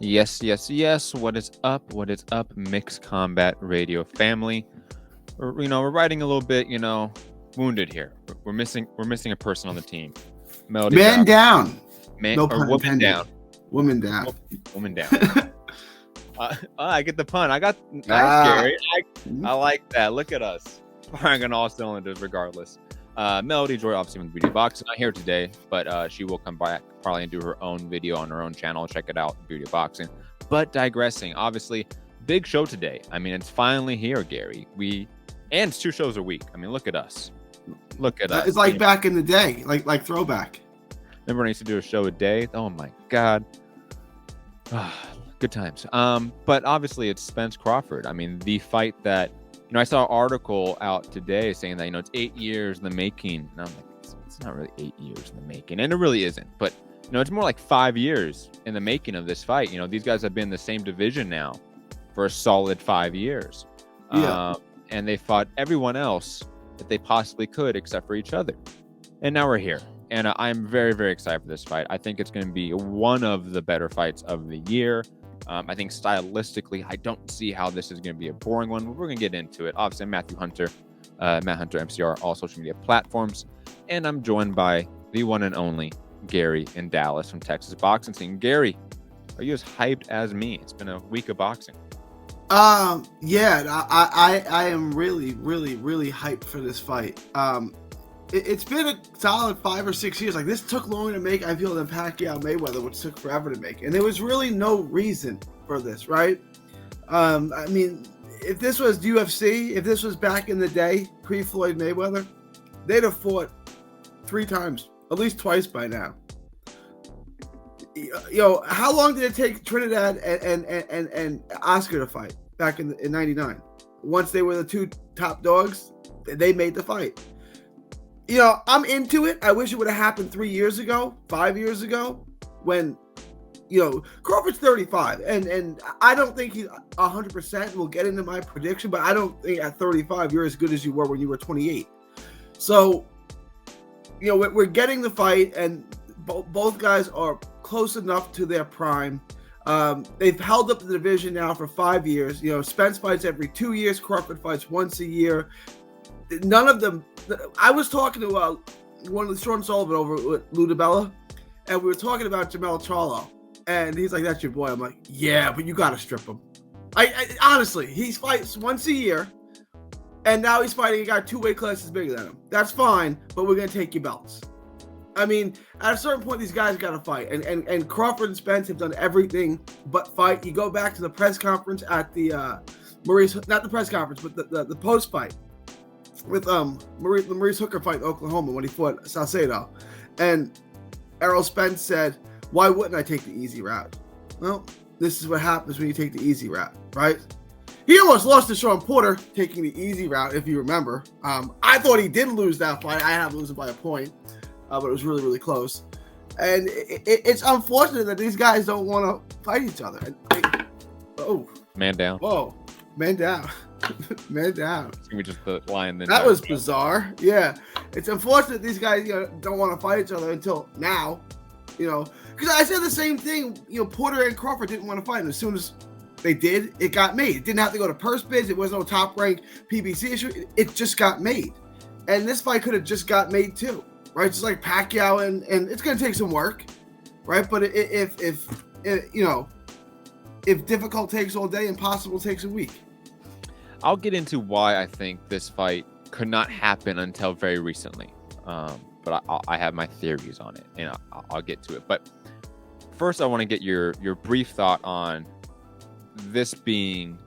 Yes, yes, yes. What is up? What is up, Mixed Combat Radio family? We're riding a little bit, wounded here. We're missing a person on the team. Melody's Man out. down. Man No or pun woman intended. down. Woman down. Woman down. I get the pun. I got nice, Ah. Gary. I like that. Look at us firing on all cylinders, regardless. Melody Joy, obviously, from Beauty Box, not here today, but she will come back probably and do her own video on her own channel. Check it out, Beauty Boxing. But digressing, obviously, big show today. I mean, it's finally here, Gary. And it's 2 shows a week. I mean, look at us. Look at us. It's like back in the day, like throwback. Remember when I used to do a show a day? Oh my God. Good times. But obviously it's Spence Crawford. I mean, the fight that, I saw an article out today saying that, it's 8 years in the making. And I'm like, it's not really 8 years in the making. And it really isn't. But, it's more like 5 years in the making of this fight. These guys have been in the same division now for a solid 5 years. Yeah. And they fought everyone else that they possibly could except for each other. And now we're here. And I'm very, very excited for this fight. I think it's going to be one of the better fights of the year. I think stylistically, I don't see how this is going to be a boring one, but we're going to get into it. Obviously, I'm Matthew Hunter, Matt Hunter MCR, all social media platforms. And I'm joined by the one and only Gary in Dallas from Texas Boxing Scene. Gary, are you as hyped as me? It's been a week of boxing. Yeah, I am really, really, really hyped for this fight. It's been a solid 5 or 6 years. Like, this took longer to make, I feel, than Pacquiao Mayweather, which took forever to make. And there was really no reason for this, right? I mean, if this was UFC, if this was back in the day, pre-Floyd Mayweather, they'd have fought 3 times, at least twice by now. How long did it take Trinidad and Oscar to fight back in 99? Once they were the 2 top dogs, they made the fight. I'm into it. I wish it would have happened 3 years ago, 5 years ago, when, Crawford's 35, and I don't think he's 100%. We'll get into my prediction, but I don't think at 35 you're as good as you were when you were 28. So, we're getting the fight, and both guys are close enough to their prime. They've held up the division now for 5 years. Spence fights every 2 years. Crawford fights once a year. None of them. I was talking to one of the Sean Sullivan over with Lou DiBella, and we were talking about Jamel Charlo, and he's like, "That's your boy." I'm like, "Yeah, but you got to strip him." I honestly, he fights once a year, and now he's fighting a guy 2 weight classes bigger than him. That's fine, but we're gonna take your belts. I mean, at a certain point, these guys got to fight, and Crawford and Spence have done everything but fight. You go back to the press conference at the Maurice, not the press conference, but the post fight with Maurice Hooker fight in Oklahoma when he fought Salcedo, and Errol Spence said, "Why wouldn't I take the easy route?" Well, this is what happens when you take the easy route, right? He almost lost to Sean Porter taking the easy route, if you remember. I thought he did lose that fight. I had him losing by a point, but it was really, really close. And it's unfortunate that these guys don't want to fight each other. Man down. Whoa, man down. Man down. Can we just put line then? That was bizarre. Yeah, it's unfortunate these guys don't want to fight each other until now. Because I said the same thing. Porter and Crawford didn't want to fight, and as soon as they did, it got made. It didn't have to go to purse bids. It was no top rank PBC issue. It just got made, and this fight could have just got made too, right? Just like Pacquiao, and it's gonna take some work, right? But if difficult takes all day, impossible takes a week. I'll get into why I think this fight could not happen until very recently. But I have my theories on it, and I'll get to it. But first, I want to get your brief thought on this being,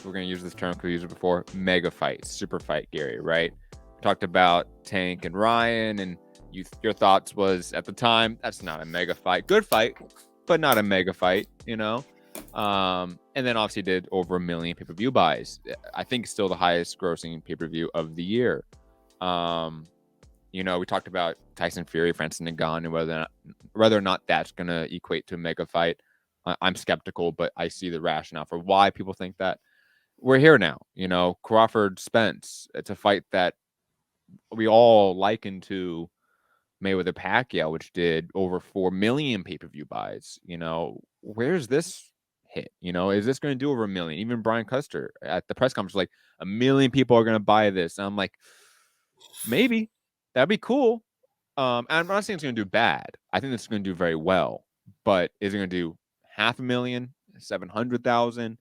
we're going to use this term because we used it before, mega fight, super fight, Gary, right? We talked about Tank and Ryan, and your thoughts was, at the time, that's not a mega fight. Good fight, but not a mega fight, And then obviously did over 1 million pay-per-view buys. I think still the highest grossing pay-per-view of the year. We talked about Tyson Fury, Francis Ngannou, and whether or not that's going to equate to a mega fight. I'm skeptical, but I see the rationale for why people think that. We're here now, Crawford Spence. It's a fight that we all liken to Mayweather Pacquiao, which did over 4 million pay-per-view buys. Where's this hit? Is this going to do over 1 million? Even Brian Custer at the press conference was like, 1 million people are going to buy this. And I'm like, maybe that'd be cool. And I'm not saying it's going to do bad. I think it's going to do very well. But is it going to do 500,000, 700,000,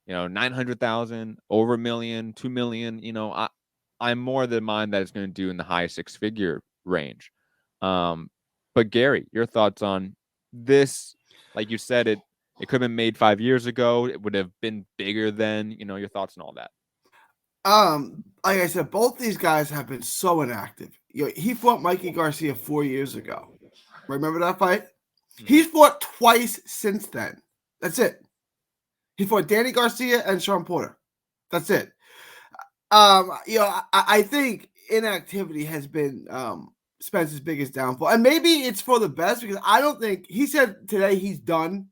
900,000, over 1 million, 2 million? I'm more of the mind that it's going to do in the high 6-figure range. But Gary, your thoughts on this? Like you said, it could have been made 5 years ago. It would have been bigger then. Your thoughts on all that. Like I said, both these guys have been so inactive. He fought Mikey Garcia 4 years ago. Remember that fight? He's fought twice since then. That's it. He fought Danny Garcia and Sean Porter. That's it. I think inactivity has been Spence's biggest downfall, and maybe it's for the best because I don't think he said today he's done.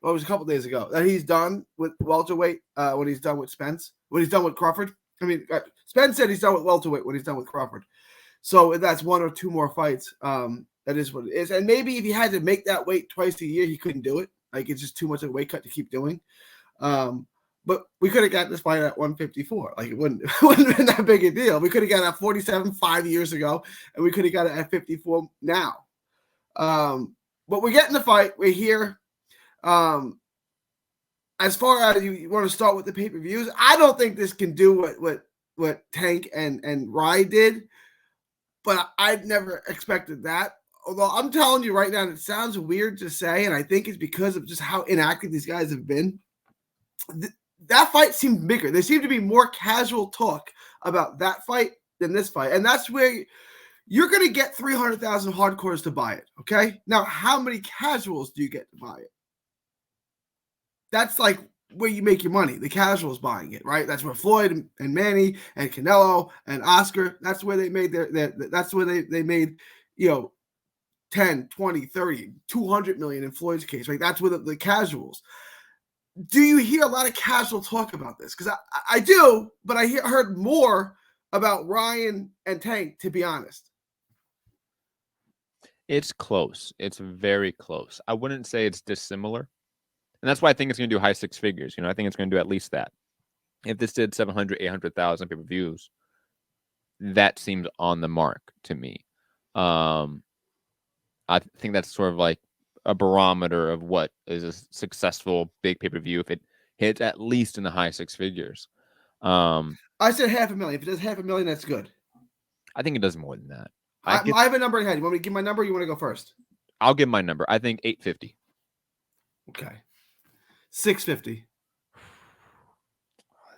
Well, it was a couple days ago that he's done with welterweight when he's done with Spence. When he's done with Crawford. I mean, Spence said he's done with welterweight when he's done with Crawford. So that's 1 or 2 more fights. That is what it is. And maybe if he had to make that weight twice a year, he couldn't do it. Like it's just too much of a weight cut to keep doing. But we could have got this fight at 154. Like it wouldn't have been that big a deal. We could have got it at 47 5 years ago, and we could have got it at 54 now. But we're getting the fight. We're here. As far as you want to start with the pay-per-views, I don't think this can do what Tank and Rye did, but I'd never expected that. Although I'm telling you right now, it sounds weird to say, and I think it's because of just how inactive these guys have been. That fight seemed bigger. There seemed to be more casual talk about that fight than this fight, and that's where you're going to get 300,000 hardcores to buy it, okay? Now, how many casuals do you get to buy it? That's like where you make your money. The casuals buying it, right? That's where Floyd and Manny and Canelo and Oscar, that's where they made that's where they made, 10, 20, 30, 200 million in Floyd's case, right? That's where the casuals. Do you hear a lot of casual talk about this? Because I do, but I heard more about Ryan and Tank, to be honest. It's close. It's very close. I wouldn't say it's dissimilar. And that's why I think it's going to do high 6 figures. I think it's going to do at least that. If this did 700, 800,000 pay-per-views, that seems on the mark to me. I think that's sort of like a barometer of what is a successful big pay-per-view if it hits at least in the high 6 figures. I said 500,000. If it does 500,000, that's good. I think it does more than that. I have a number in head. You want me to give my number or you want to go first? I'll give my number. I think 850. Okay. 650.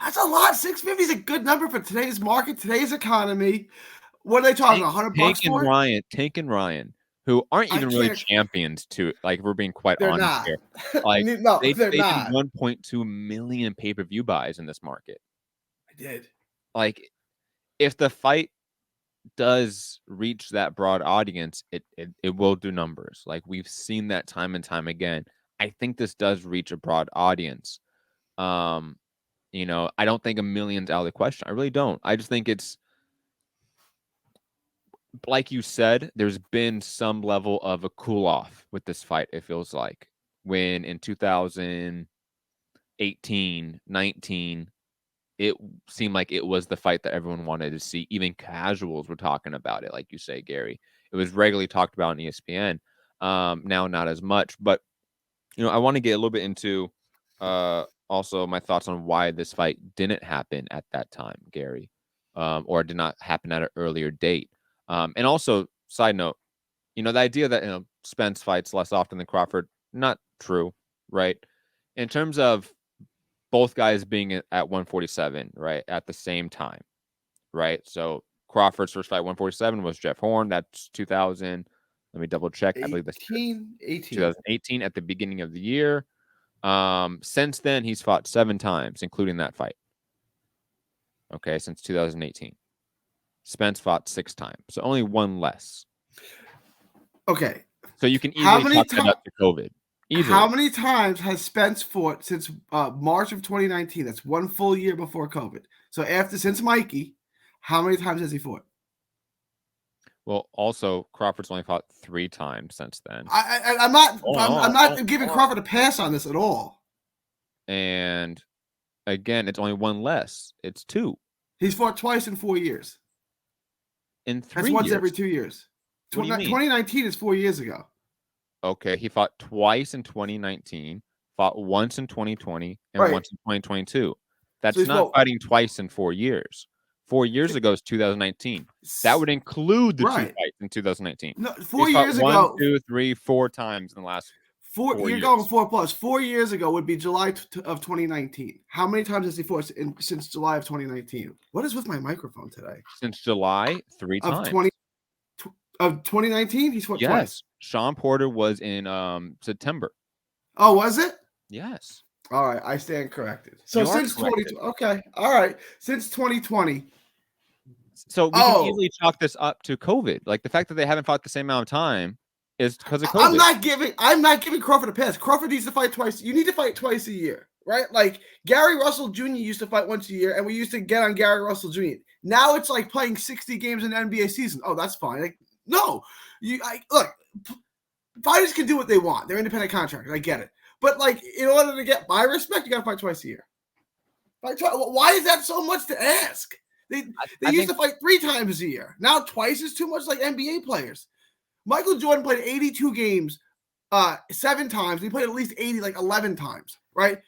That's a lot. 650 is a good number for today's market, today's economy. What are they talking about? $100 for? Tank and Ryan, who aren't even really champions to, like, if we're being quite honest not. here. Like, no, they're not. 1.2 million pay-per-view buys in this market. I did. Like, if the fight does reach that broad audience, it will do numbers. Like, we've seen that time and time again. I think this does reach a broad audience. I don't think 1 million's out of the question. I really don't. I just think it's, like you said, there's been some level of a cool off with this fight, it feels like. When in 2018, 19, it seemed like it was the fight that everyone wanted to see. Even casuals were talking about it, like you say, Gary. It was regularly talked about on ESPN. Now, not as much, but I want to get a little bit into also my thoughts on why this fight didn't happen at that time, Gary, or did not happen at an earlier date. And also, side note, the idea that Spence fights less often than Crawford, not true, right? In terms of both guys being at 147, right, at the same time, right? So Crawford's first fight 147 was Jeff Horn. That's 2000. Let me double check. I believe that's 2018 at the beginning of the year. Since then, he's fought 7 times, including that fight. Okay, since 2018. Spence fought 6 times, so only 1 less. Okay. So you can easily talk about the COVID. Easily. How many times has Spence fought since March of 2019? That's 1 full year before COVID. So since Mikey, how many times has he fought? Well, also Crawford's only fought 3 times since then. I'm not giving Crawford a pass on this at all. And again, it's only one less. It's 2 He's fought twice in 4 years. in That's 3 once years. every 2 years. What do you mean? 2019 is 4 years ago. Okay, he fought twice in 2019, fought once in 2020, and Right. once in 2022. So That's he's not fought fighting twice in 4 years. 4 years ago is 2019. That would include the 2 right. fights in 2019. No, He's 4 fought years 1, ago. 2, 3, 4 times in the last 4 You're years. going 4 plus. 4 years ago would be July of 2019. How many times has he fought since July of 2019? What is with my microphone today? Since July, 3 Of times. Of 2019, he's fought twice. Yes. Sean Porter was in September. Oh, was it? Yes. All right, I stand corrected. So You are since corrected. 2020, okay, all right, since 2020. So we can easily chalk this up to COVID. Like the fact that they haven't fought the same amount of time is because of COVID. I'm not giving Crawford a pass. Crawford needs to fight twice. You need to fight twice a year, right? Like Gary Russell Jr. used to fight once a year, and we used to get on Gary Russell Jr. Now it's like playing 60 games in the NBA season. Oh, that's fine. Like, no, look, fighters can do what they want. They're independent contractors. I get it. But like, in order to get my respect, you got to fight twice a year. Why is that so much to ask? They used to fight 3 times a year. Now twice is too much, like NBA players. Michael Jordan played 82 games 7 times. He played at least 80, like 11 times, right?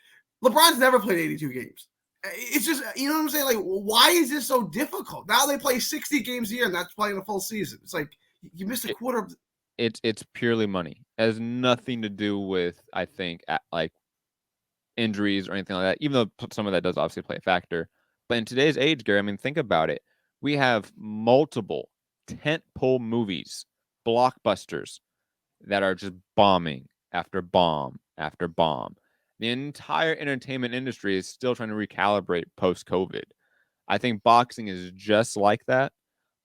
LeBron's never played 82 games. It's just, you know what I'm saying? Like, why is this so difficult? Now they play 60 games a year, and that's playing a full season. It's like you missed a quarter of. It's purely money. It has nothing to do with, I think, like injuries or anything like that. Even though some of that does obviously play a factor. But in today's age, Gary, I mean, think about it. We have multiple tentpole movies, blockbusters that are just bombing after bomb after bomb. The entire entertainment industry is still trying to recalibrate post-COVID. I think boxing is just like that.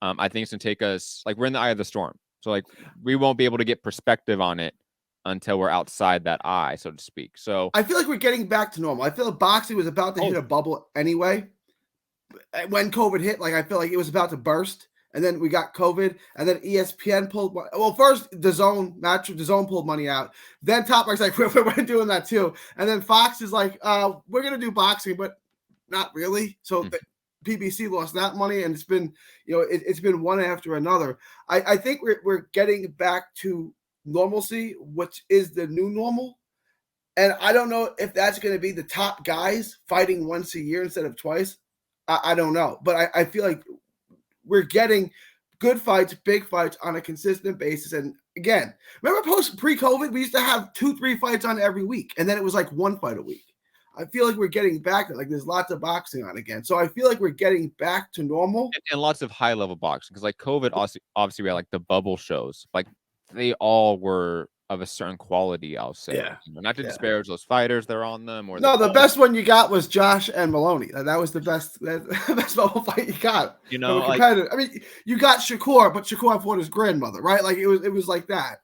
I think it's going to take us, like, we're in the eye of the storm. So, like, we won't be able to get perspective on it until we're outside that eye, so to speak. So I feel like we're getting back to normal. I feel like boxing was about to hit a bubble anyway. When COVID hit, like I feel like it was about to burst, and then we got COVID, and then ESPN pulled. Well, first the Zone pulled money out. Then Top Rank's like, we're doing that too, and then Fox is like, we're gonna do boxing, but not really. So the PBC lost that money, and it's been, it's been one after another. I think we're getting back to normalcy, which is the new normal. And I don't know if that's going to be the top guys fighting once a year instead of twice. I don't know. But I feel like we're getting good fights, big fights on a consistent basis. And again, remember pre-COVID, we used to have 2-3 fights on every week. And then it was like 1 fight a week. I feel like we're getting back to, like, there's lots of boxing on again. So I feel like we're getting back to normal. And lots of high-level boxing. Because, like, COVID, obviously, we had, like, the bubble shows. Like, they all were of a certain quality, I'll say. Yeah. Not to disparage those fighters that are on them. Or the best one you got was Josh and Maloney. That was the best bubble fight you got. Like, I mean, you got Shakur, but Shakur fought his grandmother, right? Like, it was like that.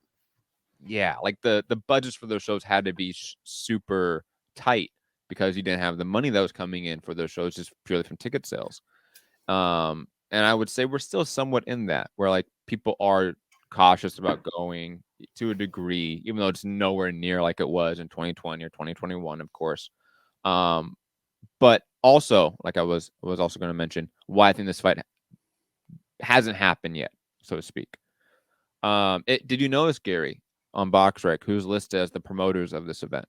Yeah, like the budgets for those shows had to be super tight because you didn't have the money that was coming in for those shows just purely from ticket sales. And I would say we're still somewhat in that, where like people are cautious about going to a degree, even though it's nowhere near like it was in 2020 or 2021, of course. But also, like I was also going to mention why I think this fight hasn't happened yet, so to speak. Did you notice, Gary, on BoxRec, who's listed as the promoters of this event?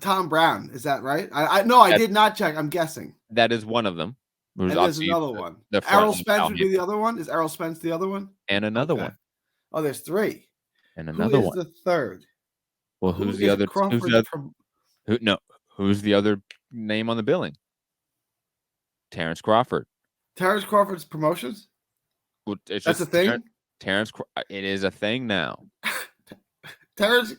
Tom Brown, is that right? I did not check. I'm guessing that is one of them. And there's another one. Errol Spence would be the other one. Is Errol Spence the other one? And another one. Oh, there's 3. And another one. Who is the third? Well, who's the other? Who's the other name on the billing? Terence Crawford. Terence Crawford's promotions. Well, that's a thing. It is a thing now. Terence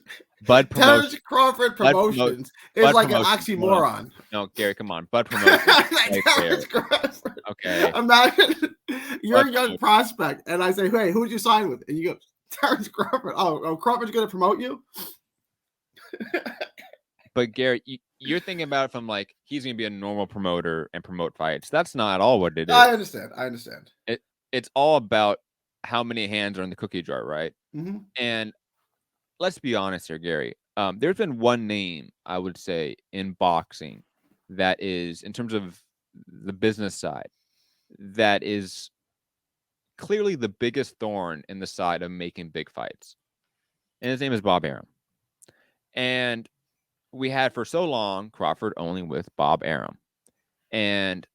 Crawford Promotions is like an oxymoron. No, Gary, come on. Bud Promotions. Terence Crawford. Okay. Imagine you're a young prospect, and I say, hey, who'd you sign with? And you go, Terence Crawford. Oh, Crawford's going to promote you? But, Gary, you're thinking about it from like, he's going to be a normal promoter and promote fights. That's not at all what it is. I understand. It's all about how many hands are in the cookie jar, right? Mm-hmm. And let's be honest here, Gary. there's been one name I would say in boxing that is, in terms of the business side, that is clearly the biggest thorn in the side of making big fights. And his name is Bob Arum. And we had for so long Crawford only with Bob Arum. And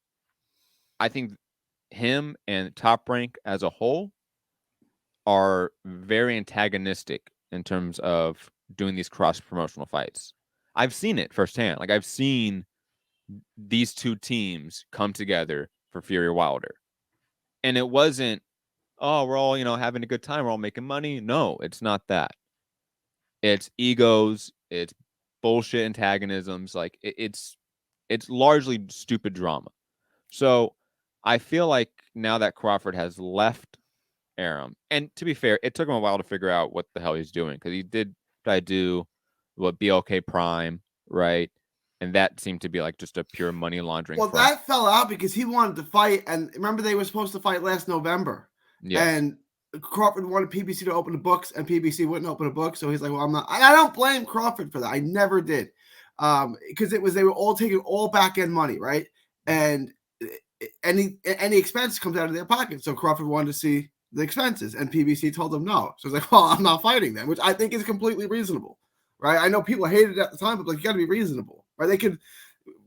I think him and Top Rank as a whole are very antagonistic in terms of doing these cross promotional fights. I've seen it firsthand. Like I've seen these two teams come together for Fury Wilder. And it wasn't, oh, we're all, having a good time, we're all making money. No, it's not that. It's egos, it's bullshit antagonisms. Like it's largely stupid drama. So I feel like now that Crawford has left Arum, and to be fair, it took him a while to figure out what the hell he's doing because he did try to do what BLK Prime, right? And that seemed to be like just a pure money laundering. Well, front. that fell out because he wanted to fight, and remember they were supposed to fight last November. Yes. And Crawford wanted PBC to open the books, and PBC wouldn't open a book. So he's like, "Well, I'm not." I don't blame Crawford for that. I never did, because they were all taking all back end money, right? And any expense comes out of their pocket. So Crawford wanted to see the expenses, and PBC told him no. So he's like, "Well, I'm not fighting them," which I think is completely reasonable, right? I know people hated it at the time, but like, you got to be reasonable, right? They could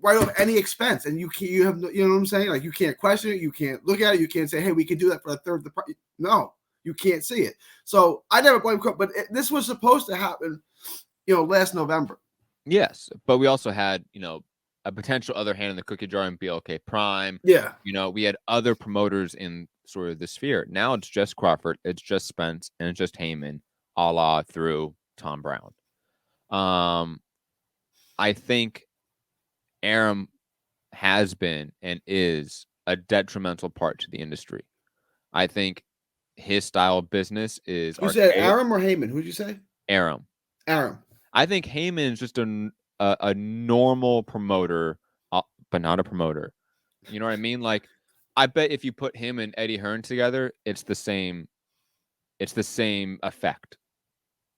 write off any expense, and you have, you know what I'm saying? Like, you can't question it, you can't look at it, you can't say, "Hey, we can do that for a third of the price." No, you can't see it. So I never blame Cook, but this was supposed to happen, last November. Yes, but we also had, a potential other hand in the cookie jar in BLK Prime. Yeah. We had other promoters in sort of the sphere. Now it's just Crawford, it's just Spence, and it's just Heyman, a la through Tom Brown. I think Arum has been and is a detrimental part to the industry. I think his style of business is You said archaic. Arum or Heyman? Who'd you say? Arum. I think Heyman is just a normal promoter, but not a promoter. You know what I mean? Like, I bet if you put him and Eddie Hearn together, it's the same. It's the same effect.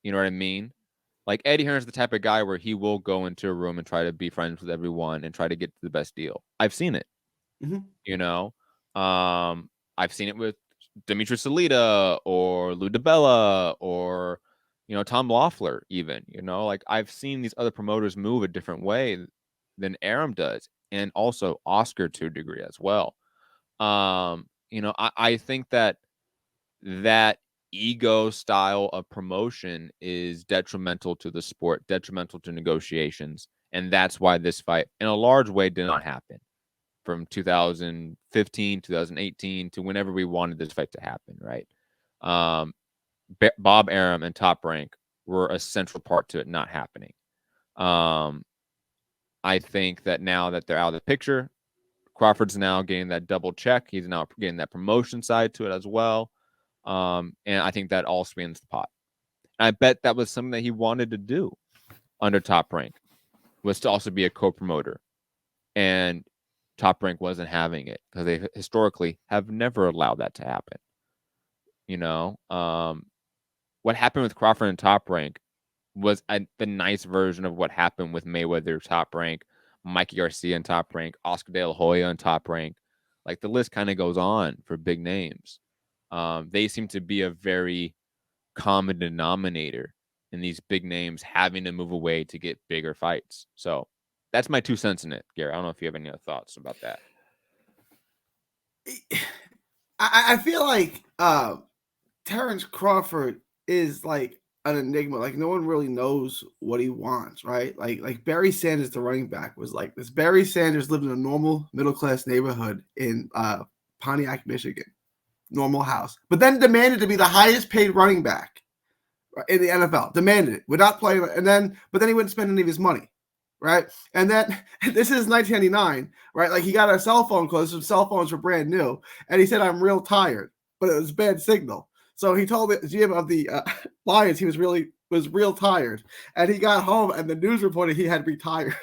You know what I mean? Like Eddie Hearn's the type of guy where he will go into a room and try to be friends with everyone and try to get the best deal. I've seen it. Mm-hmm. I've seen it with Demetrius Salita or Lou DiBella or Tom Loeffler even. Like I've seen these other promoters move a different way than Arum does, and also Oscar to a degree as well. I think that ego style of promotion is detrimental to the sport, detrimental to negotiations, and that's why this fight in a large way did not happen from 2015, 2018 to whenever we wanted this fight to happen, right? Bob Arum and Top Rank were a central part to it not happening. I think that now that they're out of the picture, Crawford's now getting that double check. He's now getting that promotion side to it as well. And I think that all spins the pot. And I bet that was something that he wanted to do under Top Rank, was to also be a co-promoter. And Top Rank wasn't having it because they historically have never allowed that to happen. What happened with Crawford and Top Rank was the nice version of what happened with Mayweather, Top Rank, Mikey Garcia and Top Rank, Oscar De La Hoya and Top Rank. Like the list kind of goes on for big names. They seem to be a very common denominator in these big names having to move away to get bigger fights. So that's my 2 cents in it, Gary. I don't know if you have any other thoughts about that. I feel like Terence Crawford is like an enigma. Like no one really knows what he wants, right? Like Barry Sanders, the running back, was like this. Barry Sanders lived in a normal middle class neighborhood in Pontiac, Michigan, normal house, but then demanded to be the highest paid running back in the NFL. Demanded it, would not play, but then he wouldn't spend any of his money, right? And then this is 1999, right? Like he got a cell phone call. Some cell phones were brand new, and he said, "I'm real tired," but it was bad signal. So he told the GM of the Lions he was real tired, and he got home, and the news reported he had retired.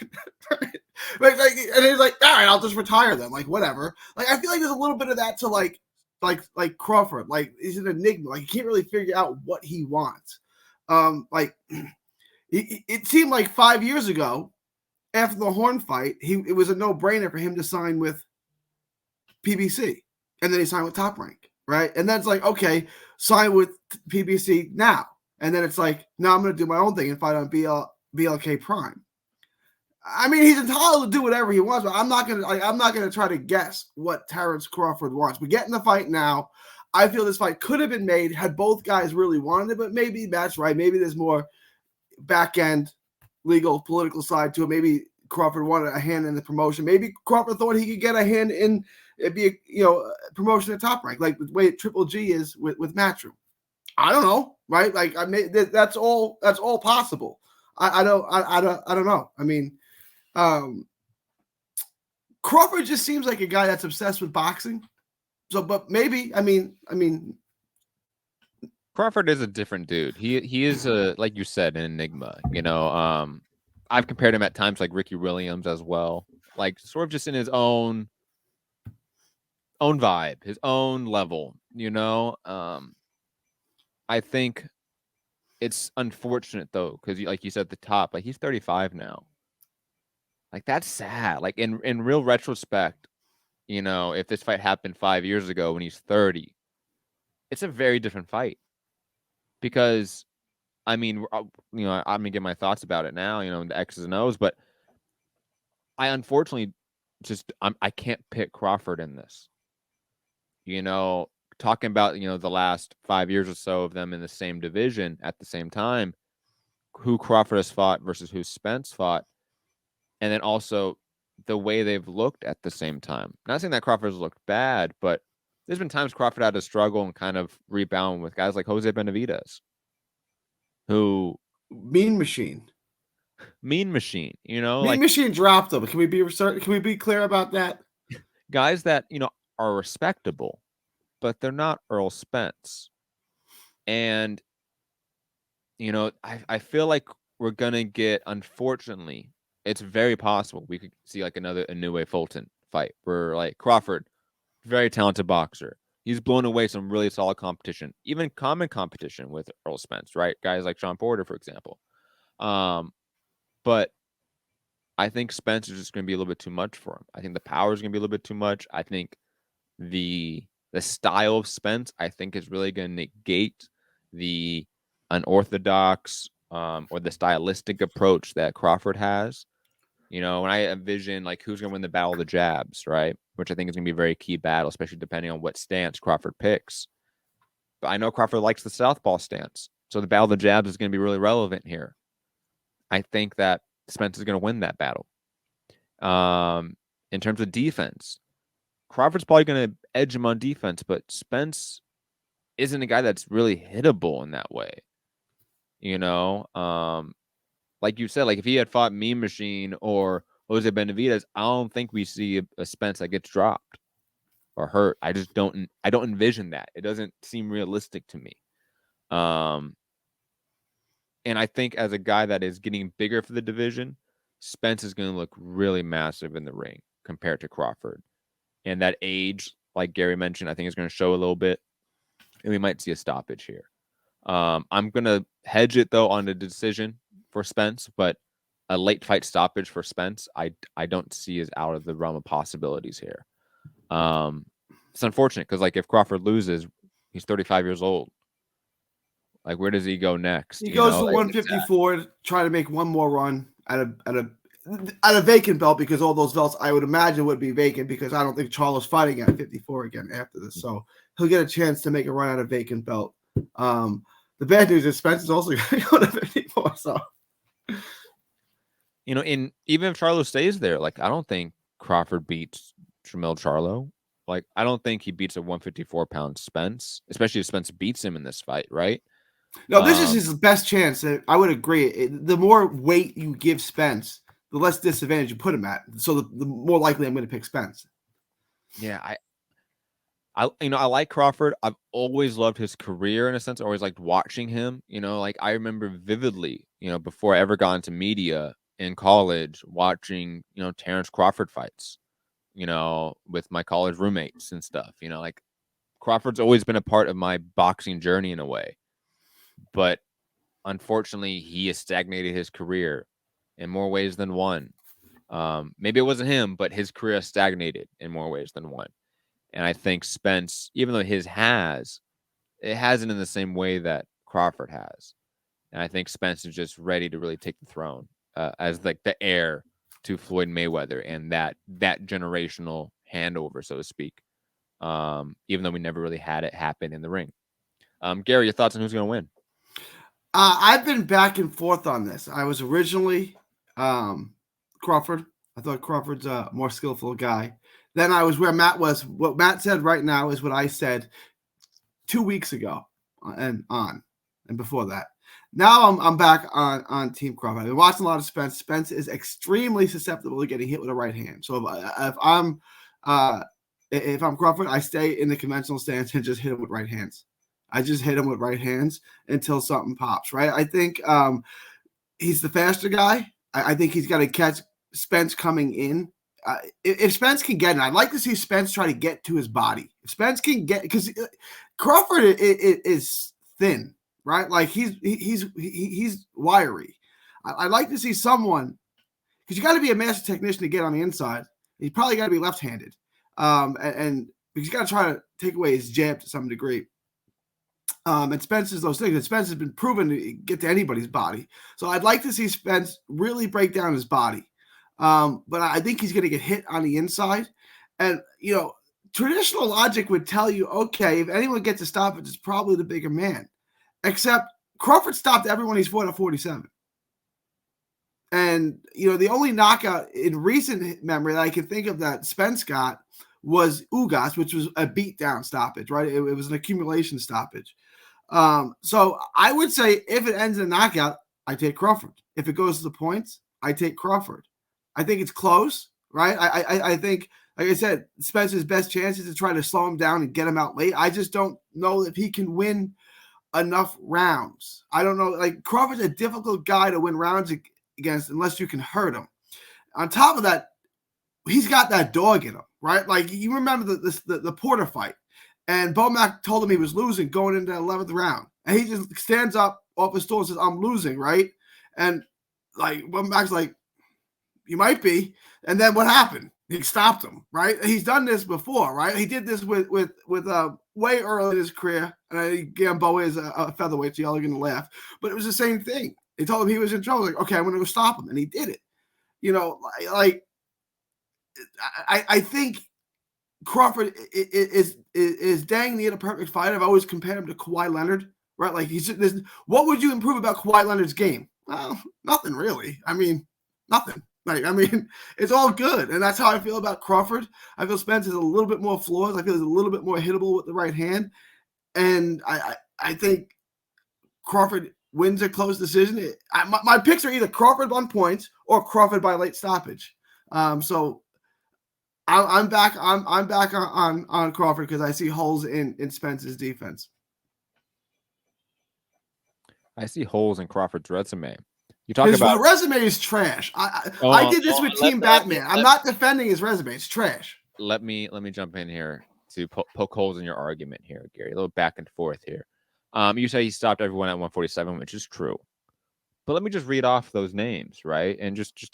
And he's like, "All right, I'll just retire then." Like whatever. Like I feel like there's a little bit of that to like Crawford. Like he's an enigma. Like you can't really figure out what he wants. Like It seemed like 5 years ago, after the Horn fight, it was a no-brainer for him to sign with PBC, and then he signed with Top Rank, right? And then it's like, okay, sign with PBC now, and then it's like, no, I'm going to do my own thing and fight on BLK Prime. I mean, he's entitled to do whatever he wants, but I'm not gonna try to guess what Terence Crawford wants. We get in the fight now. I feel this fight could have been made had both guys really wanted it, but maybe that's right. Maybe there's more back end legal political side to it. Maybe Crawford wanted a hand in the promotion. Maybe Crawford thought he could get a hand in it, be a promotion at Top Rank, like the way Triple G is with Matchroom. I don't know, right? Like that's all possible. I don't know. I mean. Crawford just seems like a guy that's obsessed with boxing. So, but maybe, I mean, Crawford is a different dude. He is like you said, an enigma. I've compared him at times like Ricky Williams as well. Like sort of just in his own vibe, his own level, I think it's unfortunate though, because like you said at the top, like he's 35 now. Like that's sad. Like in real retrospect, if this fight happened 5 years ago when he's 30, it's a very different fight. Because I mean, I'm gonna get my thoughts about it now, the X's and O's, but I unfortunately I can't pick Crawford in this. Talking about, the last 5 years or so of them in the same division at the same time, who Crawford has fought versus who Spence fought, and then also the way they've looked at the same time. Not saying that Crawford has looked bad, but there's been times Crawford had to struggle and kind of rebound with guys like Jose Benavidez, who Mean Machine. Mean Machine, Mean Machine dropped him. Can we be clear about that? Guys that are respectable, but they're not Errol Spence. And I feel like we're gonna get, unfortunately, it's very possible we could see like another Inoue Fulton fight where like Crawford, very talented boxer. He's blown away some really solid competition, even common competition with Errol Spence, right? Guys like Sean Porter, for example. But I think Spence is just going to be a little bit too much for him. I think the power is going to be a little bit too much. I think the style of Spence, I think, is really going to negate the unorthodox or the stylistic approach that Crawford has. When I envision like who's going to win the battle of the jabs, right? Which I think is going to be a very key battle, especially depending on what stance Crawford picks. But I know Crawford likes the southpaw stance, so the battle of the jabs is going to be really relevant here. I think that Spence is going to win that battle. In terms of defense, Crawford's probably going to edge him on defense, but Spence isn't a guy that's really hittable in that way. Like you said, like if he had fought Mean Machine or Jose Benavidez, I don't think we see a Spence that gets dropped or hurt. I don't envision that. It doesn't seem realistic to me. And I think as a guy that is getting bigger for the division, Spence is going to look really massive in the ring compared to Crawford. And that age, like Gary mentioned, I think is going to show a little bit. And we might see a stoppage here. I'm going to hedge it, though, on the decision for Spence. But a late fight stoppage for Spence, I don't see as out of the realm of possibilities here. It's unfortunate because, like, if Crawford loses, he's 35 years old. Like, where does he go next? He goes to 154, try to make one more run at a vacant belt, because all those belts I would imagine would be vacant, because I don't think Charlo's fighting at 54 again after this. So he'll get a chance to make a run at a vacant belt. The bad news is Spence is also going to go to 54. So, even if Charlo stays there, like I don't think Crawford beats Tramil Charlo. Like I don't think he beats a 154-pound Spence, especially if Spence beats him in this fight, right? No, this is his best chance. I would agree. The more weight you give Spence, the less disadvantage you put him at. So the more likely I'm going to pick Spence. Yeah, I like Crawford. I've always loved his career in a sense. I always liked watching him. Like I remember vividly, before I ever got into media in college, watching, Terence Crawford fights, with my college roommates and stuff. Like Crawford's always been a part of my boxing journey in a way. But unfortunately, he has stagnated his career in more ways than one. Maybe it wasn't him, but his career stagnated in more ways than one. And I think Spence, even though it hasn't in the same way that Crawford has. And I think Spence is just ready to really take the throne as like the heir to Floyd Mayweather and that generational handover, so to speak. Even though we never really had it happen in the ring. Gary, your thoughts on who's going to win? I've been back and forth on this. I was originally Crawford. I thought Crawford's a more skillful guy. Then I was where Matt was. What Matt said right now is what I said 2 weeks ago and before that. Now I'm back on Team Crawford. I've been watching a lot of Spence. Spence is extremely susceptible to getting hit with a right hand. So if I'm Crawford, I stay in the conventional stance and just hit him with right hands. I just hit him with right hands until something pops, right? I think he's the faster guy. I think he's got to catch Spence coming in. If Spence can get it, I'd like to see Spence try to get to his body. If Spence can get, because Crawford is thin, right? Like he's wiry. I'd like to see someone, because you got to be a master technician to get on the inside. You probably got to be left-handed, and because you got to try to take away his jab to some degree. And Spence is those things. And Spence has been proven to get to anybody's body. So I'd like to see Spence really break down his body. But I think he's going to get hit on the inside. And, traditional logic would tell you, okay, if anyone gets a stoppage, it's probably the bigger man. Except Crawford stopped everyone he's fought at 47. And, the only knockout in recent memory that I can think of that Spence got was Ugas, which was a beatdown stoppage, right? It was an accumulation stoppage. So I would say if it ends in a knockout, I take Crawford. If it goes to the points, I take Crawford. I think it's close, right? I think, like I said, Spence's best chance is to try to slow him down and get him out late. I just don't know if he can win enough rounds. I don't know. Like, Crawford's a difficult guy to win rounds against unless you can hurt him. On top of that, he's got that dog in him, right? Like, you remember the Porter fight, and Bomac told him he was losing going into the 11th round, and he just stands up off his stool and says, "I'm losing," right? And like Bomac's like, "You might be." And then what happened? He stopped him, right? He's done this before, right? He did this with way early in his career, and Gamboa is a featherweight, so y'all are gonna laugh, but it was the same thing. They told him he was in trouble. Like, okay, I'm gonna go stop him, and he did it. I think Crawford is dang near the perfect fight. I've always compared him to Kawhi Leonard, right? Like, what would you improve about Kawhi Leonard's game? Well, nothing really. I mean, nothing. It's all good, and that's how I feel about Crawford. I feel Spence is a little bit more flaws. I feel he's a little bit more hittable with the right hand, and I think Crawford wins a close decision. My picks are either Crawford on points or Crawford by late stoppage. So I'm back. I'm back on Crawford because I see holes in Spence's defense. I see holes in Crawford's resume. You talk His about resume is trash. I did this with Team Batman. I'm not defending his resume. It's trash. Let me jump in here to poke holes in your argument here, Gary. A little back and forth here. You say he stopped everyone at 147, which is true. But let me just read off those names, right? And just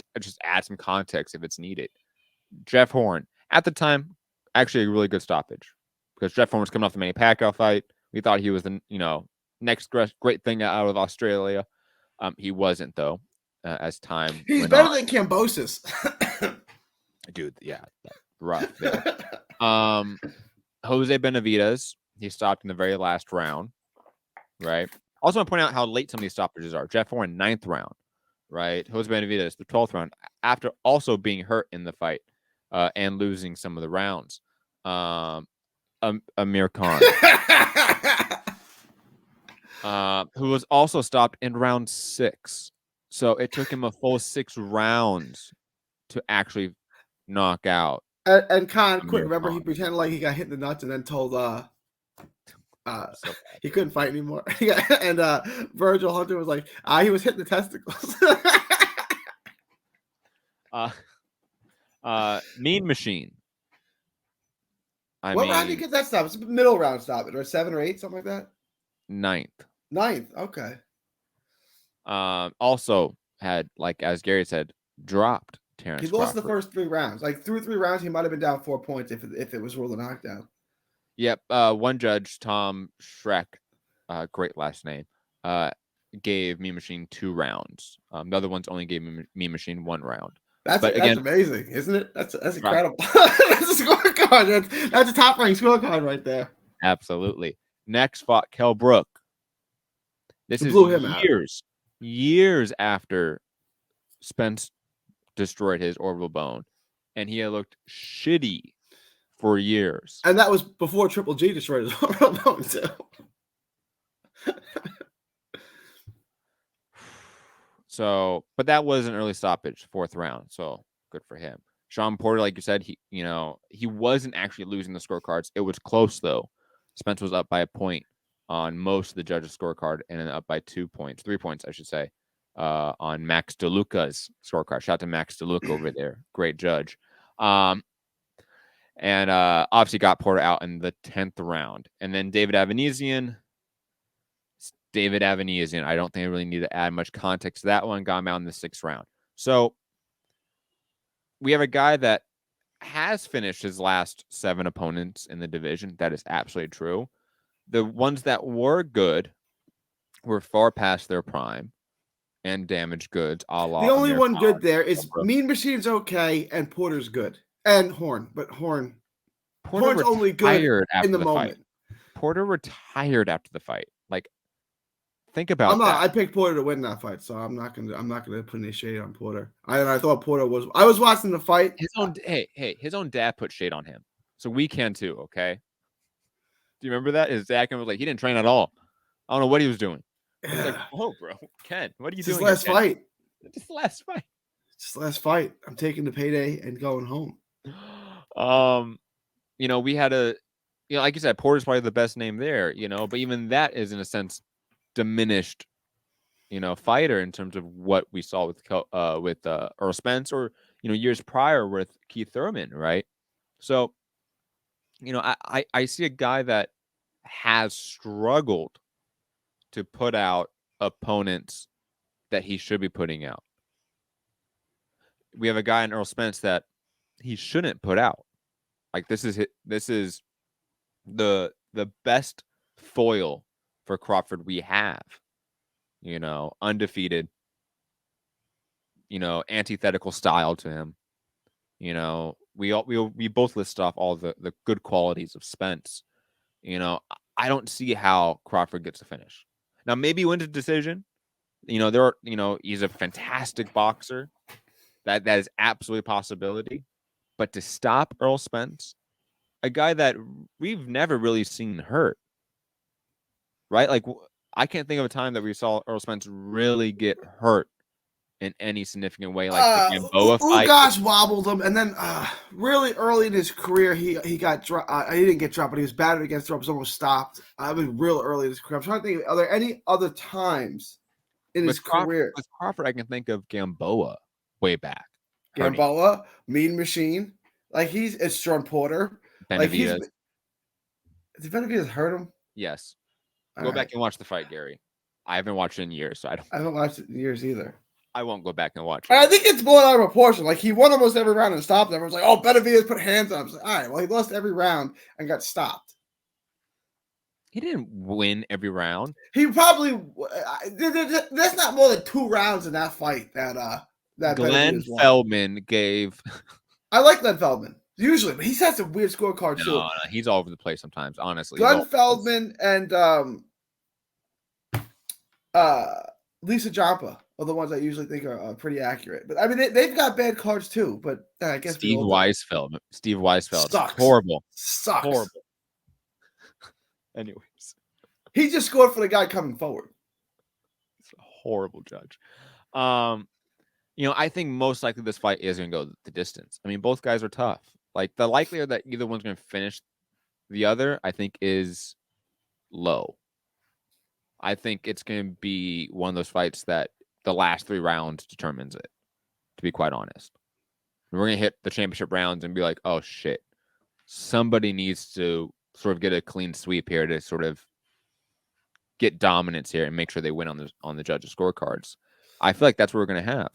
add some context if it's needed. Jeff Horn, at the time, actually a really good stoppage because Jeff Horn was coming off the Manny Pacquiao fight. We thought he was the next great thing out of Australia. He wasn't, though, as time He's went better on. than Kambosos. Dude, yeah, rough there. Jose Benavidez, he stopped in the very last round, right? Also, want to point out how late some of these stoppages are. Jeff Horn, 9th round, right? Jose Benavidez, the 12th round, after also being hurt in the fight and losing some of the rounds. Amir Khan, who was also stopped in round 6. So it took him a full 6 rounds to actually knock out. And Khan quit. Remember, he pretended like he got hit in the nuts and then told he couldn't fight anymore. And Virgil Hunter was like, he was hitting the testicles. Mean Machine. What round did you get that stop? It's a middle round stoppage, or 7 or 8, something like that. 9th. 9th, okay. Also had, like as Gary said, dropped He Terence lost the Crawford. first 3 rounds. Like through 3 rounds, he might have been down 4 points if it was ruled a knockdown. Yep. One judge, Tom Schreck, great last name, gave Mean Machine 2 rounds. The other ones only gave Mean Machine 1 round. That's But again, amazing, isn't it? That's right, incredible. That's a scorecard. That's a top ranked scorecard right there. absolutely. Next fought Kell Brook. This It is blew him out. years after Spence destroyed his orbital bone, and he had looked shitty for years. And that was before Triple G destroyed his orbital bone too. So, but that was an early stoppage, 4th round. So good for him. Sean Porter, like you said, he wasn't actually losing the scorecards. It was close though. Spence was up by a point on most of the judges' scorecard, and then up by 3 points, I should say, on Max DeLuca's scorecard. Shout out to Max DeLuca over there, great judge. And obviously got Porter out in the 10th round, and then David Avanesian. I don't think I really need to add much context to that one. Got him out in the 6th round. So we have a guy that has finished his last 7 opponents in the division. That is absolutely true. The ones that were good were far past their prime and damaged goods, a la The only Amir one Khan. good there is Mean Machine's okay, and Porter's good, and Horn, but Horn's only good in the moment. Porter retired after the fight. Like, think about that. I picked Porter to win that fight, so I'm not gonna put any shade on Porter. I thought Porter was. I was watching the fight. His own dad put shade on him, so we can too. Okay. Do you remember that? His dad was like, he didn't train at all. I don't know what he was doing. He's like, oh, bro, Ken, what are you doing? His last fight. Just last fight. Just last fight. I'm taking the payday and going home. We had like you said, Porter's probably the best name there. But even that is in a sense diminished, fighter in terms of what we saw with Errol Spence or years prior with Keith Thurman, right? So, I see a guy that has struggled to put out opponents that he should be putting out. We have a guy in Errol Spence that he shouldn't put out. Like this is the best foil for Crawford we have. Undefeated. Antithetical style to him. We both list off all the good qualities of Spence. I don't see how Crawford gets a finish. Now maybe he wins a decision. He's a fantastic boxer. That is absolutely a possibility. But to stop Errol Spence, a guy that we've never really seen hurt, right? Like I can't think of a time that we saw Errol Spence really get hurt in any significant way, like the Gamboa fight. Ugas wobbled him, and then really early in his career, he got dropped. He didn't get dropped, but he was battered against ropes, almost stopped. I mean, real early in his career. I'm trying to think, are there any other times in his career? With Crawford, I can think of Gamboa way back. Gamboa, Mean Machine, like it's Sean Porter. Benavidez. Did Benavidez hurt him? Yes. Go back and watch the fight, Gary. I haven't watched it in years, so I haven't watched it in years either. I won't go back and watch it. I think it's blown out of proportion. Like he won almost every round and stopped. Everyone's like, "Oh, Benavidez put hands on him." I was like, all right, well, he lost every round and got stopped. He didn't win every round. He probably. There's not more than 2 rounds in that fight that Glenn Feldman gave. I like Glenn Feldman usually, but he's had some weird scorecards too. No, he's all over the place sometimes. Honestly, Glenn Feldman and Lisa Jampa are the ones I usually think are pretty accurate. But I mean, they've got bad cards too. But I guess Steve Weisfeld sucks. Horrible. Sucks. Horrible. Anyways, he just scored for the guy coming forward. It's a horrible judge. I think most likely this fight is going to go the distance. I mean, both guys are tough. Like the likelihood that either one's going to finish the other, I think, is low. I think it's going to be one of those fights that the last 3 rounds determines it, to be quite honest. We're going to hit the championship rounds and be like, oh, shit. Somebody needs to sort of get a clean sweep here to sort of get dominance here and make sure they win on the judges' scorecards. I feel like that's what we're going to have.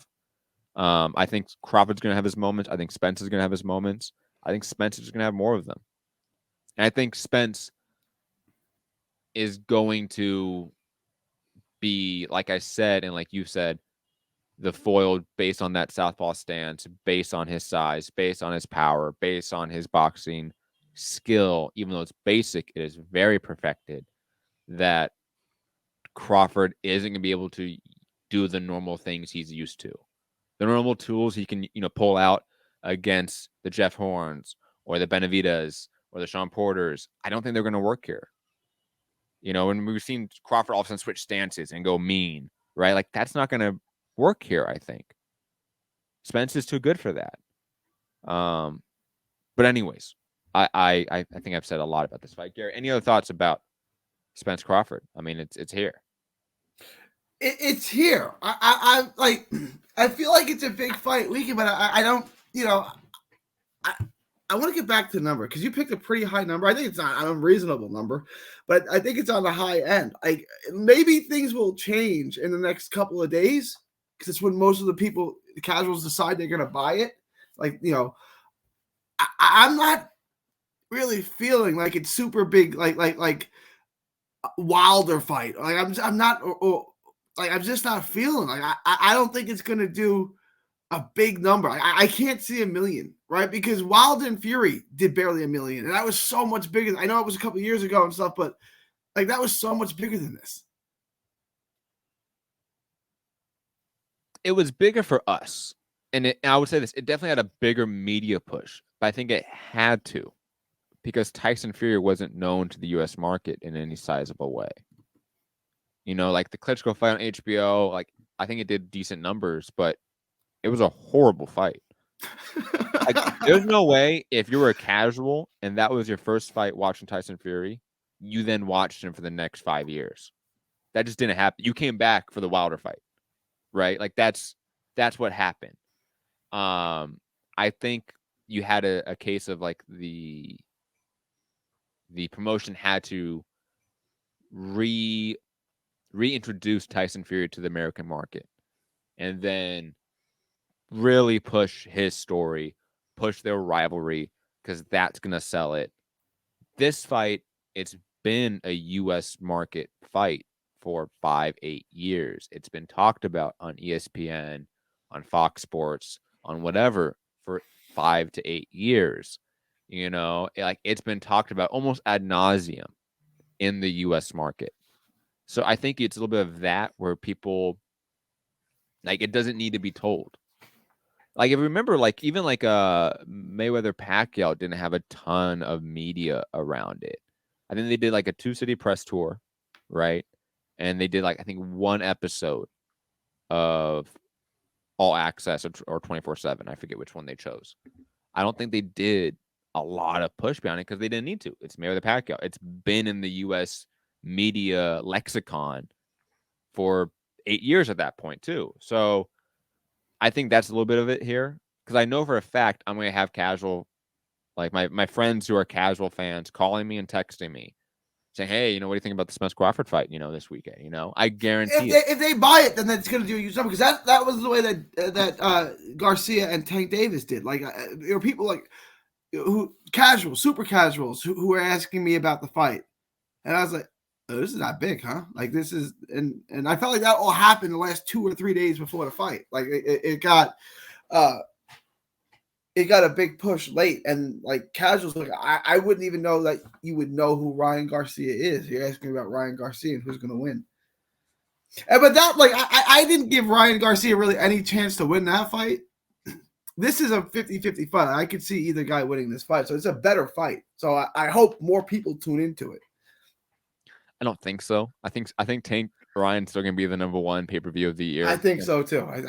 I think Crawford's going to have his moments. I think Spence is going to have his moments. I think Spence is going to have more of them. And I think Spence is going to be, like I said, and like you said, the foil based on that southpaw stance, based on his size, based on his power, based on his boxing skill. Even though it's basic, it is very perfected. That Crawford isn't going to be able to do the normal things he's used to. The normal tools he can, pull out against the Jeff Horns or the Benavides or the Sean Porters. I don't think they're going to work here. When we've seen Crawford all of a sudden switch stances and go mean, right? Like that's not going to work here. I think Spence is too good for that. But anyways, I think I've said a lot about this fight. Gary, any other thoughts about Spence Crawford? I mean, it's here. It's here. I like. I feel like it's a big fight weekend, but I don't. I want to get back to the number because you picked a pretty high number. I think it's not an unreasonable number, but I think it's on the high end. Like maybe things will change in the next couple of days because it's when most of the casuals decide they're going to buy it. Like I'm not really feeling like it's super big. Like Wilder fight. Like I'm not. Like I'm just not feeling like I don't think it's gonna do a big number. I can't see 1 million, right? Because Wilder and Fury did barely 1 million, and that was so much bigger. I know it was a couple years ago and stuff, but like that was so much bigger than this. It was bigger for us, and I would say this: it definitely had a bigger media push, but I think it had to because Tyson Fury wasn't known to the U.S. market in any sizable way. Like the Klitschko fight on HBO, like I think it did decent numbers, but it was a horrible fight. Like, there's no way if you were a casual and that was your first fight watching Tyson Fury, you then watched him for the next 5 years. That just didn't happen. You came back for the Wilder fight, right? Like that's what happened. I think you had a case of like the promotion had to reintroduce Tyson Fury to the American market and then really push his story, push their rivalry, because that's going to sell it. This fight, it's been a U.S. market fight for 5-8 years. It's been talked about on ESPN, on Fox Sports, on whatever for 5 to 8 years. Like it's been talked about almost ad nauseum in the U.S. market. So I think it's a little bit of that where people like it doesn't need to be told. Like if you remember, like even like Mayweather Pacquiao didn't have a ton of media around it. I think they did like a 2-city press tour, right? And they did like I think 1 episode of All Access or 24/7. I forget which one they chose. I don't think they did a lot of push behind it because they didn't need to. It's Mayweather Pacquiao. It's been in the U.S. media lexicon for 8 years at that point too. So I think that's a little bit of it here because I know for a fact I'm going to have casual, like my friends who are casual fans calling me and texting me saying, hey, what do you think about the Spence Crawford fight, this weekend? I guarantee if they buy it, then that's going to do you something because that was the way that Garcia and Tank Davis did. Like there were people like who super casuals who were asking me about the fight. And I was like, oh, this is not big, huh? Like this is, and I felt like that all happened the last 2 or 3 days before the fight. Like it got a big push late, and like casuals, like I wouldn't even know that you would know who Ryan Garcia is. You're asking about Ryan Garcia and who's going to win. But that, like, I didn't give Ryan Garcia really any chance to win that fight. This is a 50-50 fight. I could see either guy winning this fight, so it's a better fight. So I hope more people tune into it. I don't think so. I think Tank Ryan's still going to be the #1 pay-per-view of the year. I think so too. I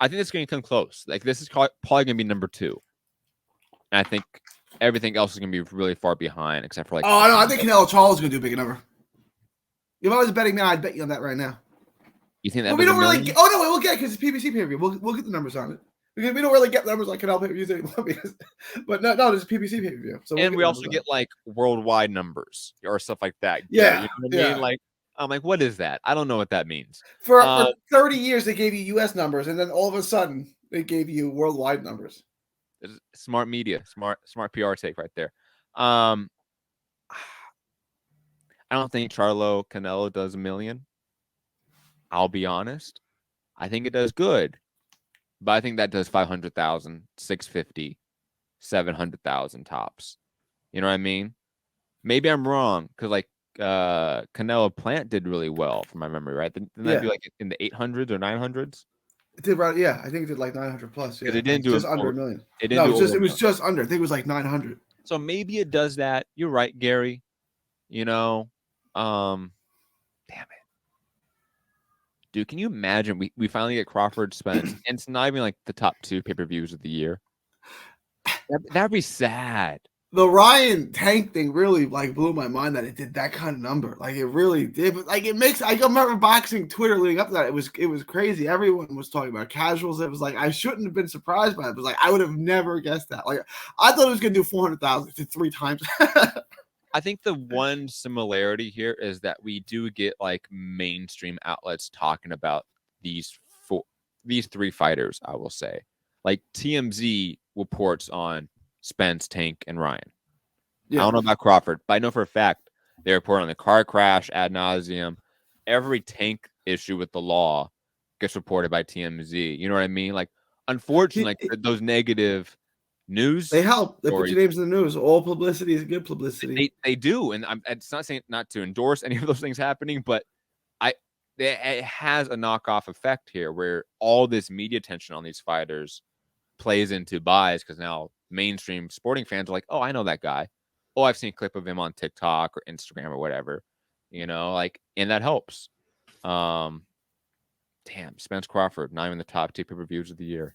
think it's going to come close. Like this is probably going to be #2. And I think everything else is going to be really far behind, except for like. Oh, no, I think Canelo Charles is going to do a big number. If I was betting now, I'd bet you on that right now. You think that? But we don't really. Oh no, we'll get it because it's PBC pay-per-view. We'll get the numbers on it. Because we don't really get numbers like Canal pay-per-views anymore. But no, this is PPC pay-per-view. So and we also get like worldwide numbers or stuff like that, Gary. You yeah, know what I mean? Like, I'm like, what is that? I don't know what that means. For 30 years, they gave you U.S. numbers, and then all of a sudden, they gave you worldwide numbers. Smart media, smart PR take right there. I don't think Charlo Canelo does 1 million. I'll be honest. I think it does good, but I think that does 500,000, 650, 700,000 tops. You know what I mean? Maybe I'm wrong because like Canelo Plant did really well from my memory, right? Didn't that do like in the 800s or 900s? It did right, yeah. I think it did like 900 plus. Yeah, it didn't do just under 1 million. It didn't do it was just under. I think it was like 900. So maybe it does that. You're right, Gary. You know, damn it, dude. Can you imagine we finally get Crawford Spence, and it's not even like the top 2 pay-per-views of the year. That'd be sad. The Ryan Tank thing really like blew my mind that it did that kind of number. Like it really did. But like it makes. I remember boxing Twitter leading up to that. It was crazy. Everyone was talking about casuals. It was like I shouldn't have been surprised by it. It was like I would have never guessed that. Like I thought it was gonna do 400,000 to 3 times. I think the one similarity here is that we do get like mainstream outlets talking about these 3 fighters. I will say, like TMZ reports on Spence, Tank, and Ryan. Yeah. I don't know about Crawford, but I know for a fact they report on the car crash ad nauseum. Every Tank issue with the law gets reported by TMZ. You know what I mean? Like, unfortunately, like those negative news. They help. They put your names in the news. All publicity is good publicity. They do, and it's not saying not to endorse any of those things happening, but it has a knockoff effect here where all this media attention on these fighters plays into buys because now mainstream sporting fans are like, oh, I know that guy. Oh, I've seen a clip of him on TikTok or Instagram or whatever, you know, like, and that helps. Damn, Spence Crawford, not even the top 2 pay-per-views of the year.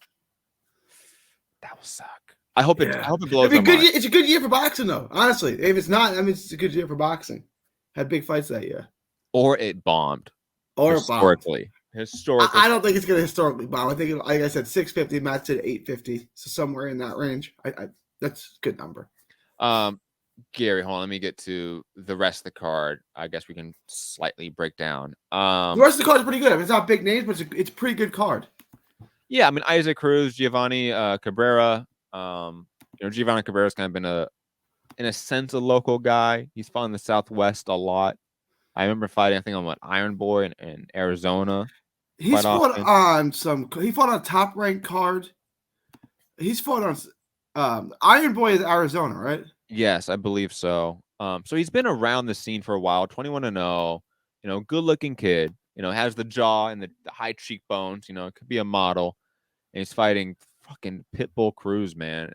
That will suck. I hope it blows up. It's a good year for boxing, though. Honestly, if it's not, I mean, it's a good year for boxing. Had big fights that year. Or it bombed. Or historically. I don't think it's going to historically bomb. I think, like I said, 650 matched at 850, so somewhere in that range. That's a good number. Gary, hold on. Let me get to the rest of the card. I guess we can slightly break down. The rest of the card is pretty good. I mean, it's not big names, but it's a pretty good card. Yeah, I mean, Isaac Cruz, Giovanni Cabrera. Giovanni Cabrera's kind of been in a sense, a local guy. He's fought in the Southwest a lot. I remember fighting, I think, on Iron Boy in Arizona. He's fought on he fought on a top ranked card. He's fought on Iron Boy is Arizona, right? Yes, I believe so. So he's been around the scene for a while, 21-0, good looking kid, has the jaw and the high cheekbones, could be a model. And he's fighting fucking Pitbull Cruz, man.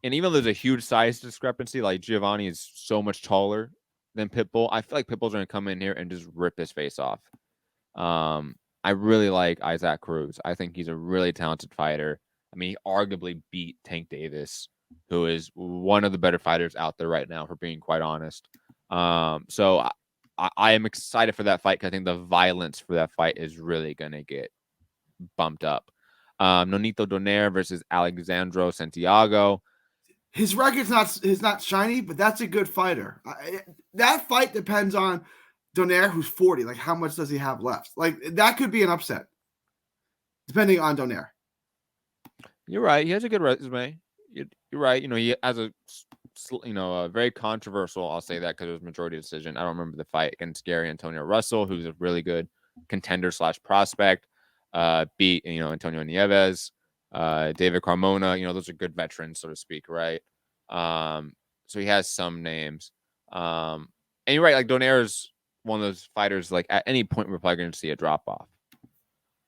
And even though there's a huge size discrepancy, like Giovanni is so much taller than Pitbull, I feel like Pitbull's going to come in here and just rip his face off. I really like Isaac Cruz. I think he's a really talented fighter. I mean, he arguably beat Tank Davis, who is one of the better fighters out there right now, for being quite honest. So I am excited for that fight because I think the violence for that fight is really going to get bumped up. Nonito Donaire versus Alexandro Santiago. His record's not shiny, but that's a good fighter. That fight depends on Donaire, who's 40. Like, how much does he have left? Like, that could be an upset, depending on Donaire. You're right. He has a good resume. You're right. He has a very controversial, I'll say that because it was majority decision. I don't remember the fight against Gary Antonio Russell, who's a really good contender / prospect. Beat, Antonio Nieves, David Carmona. Those are good veterans, so to speak, right? So he has some names. And you're right. Like, Donaire's one of those fighters, like, at any point we're probably going to see a drop off.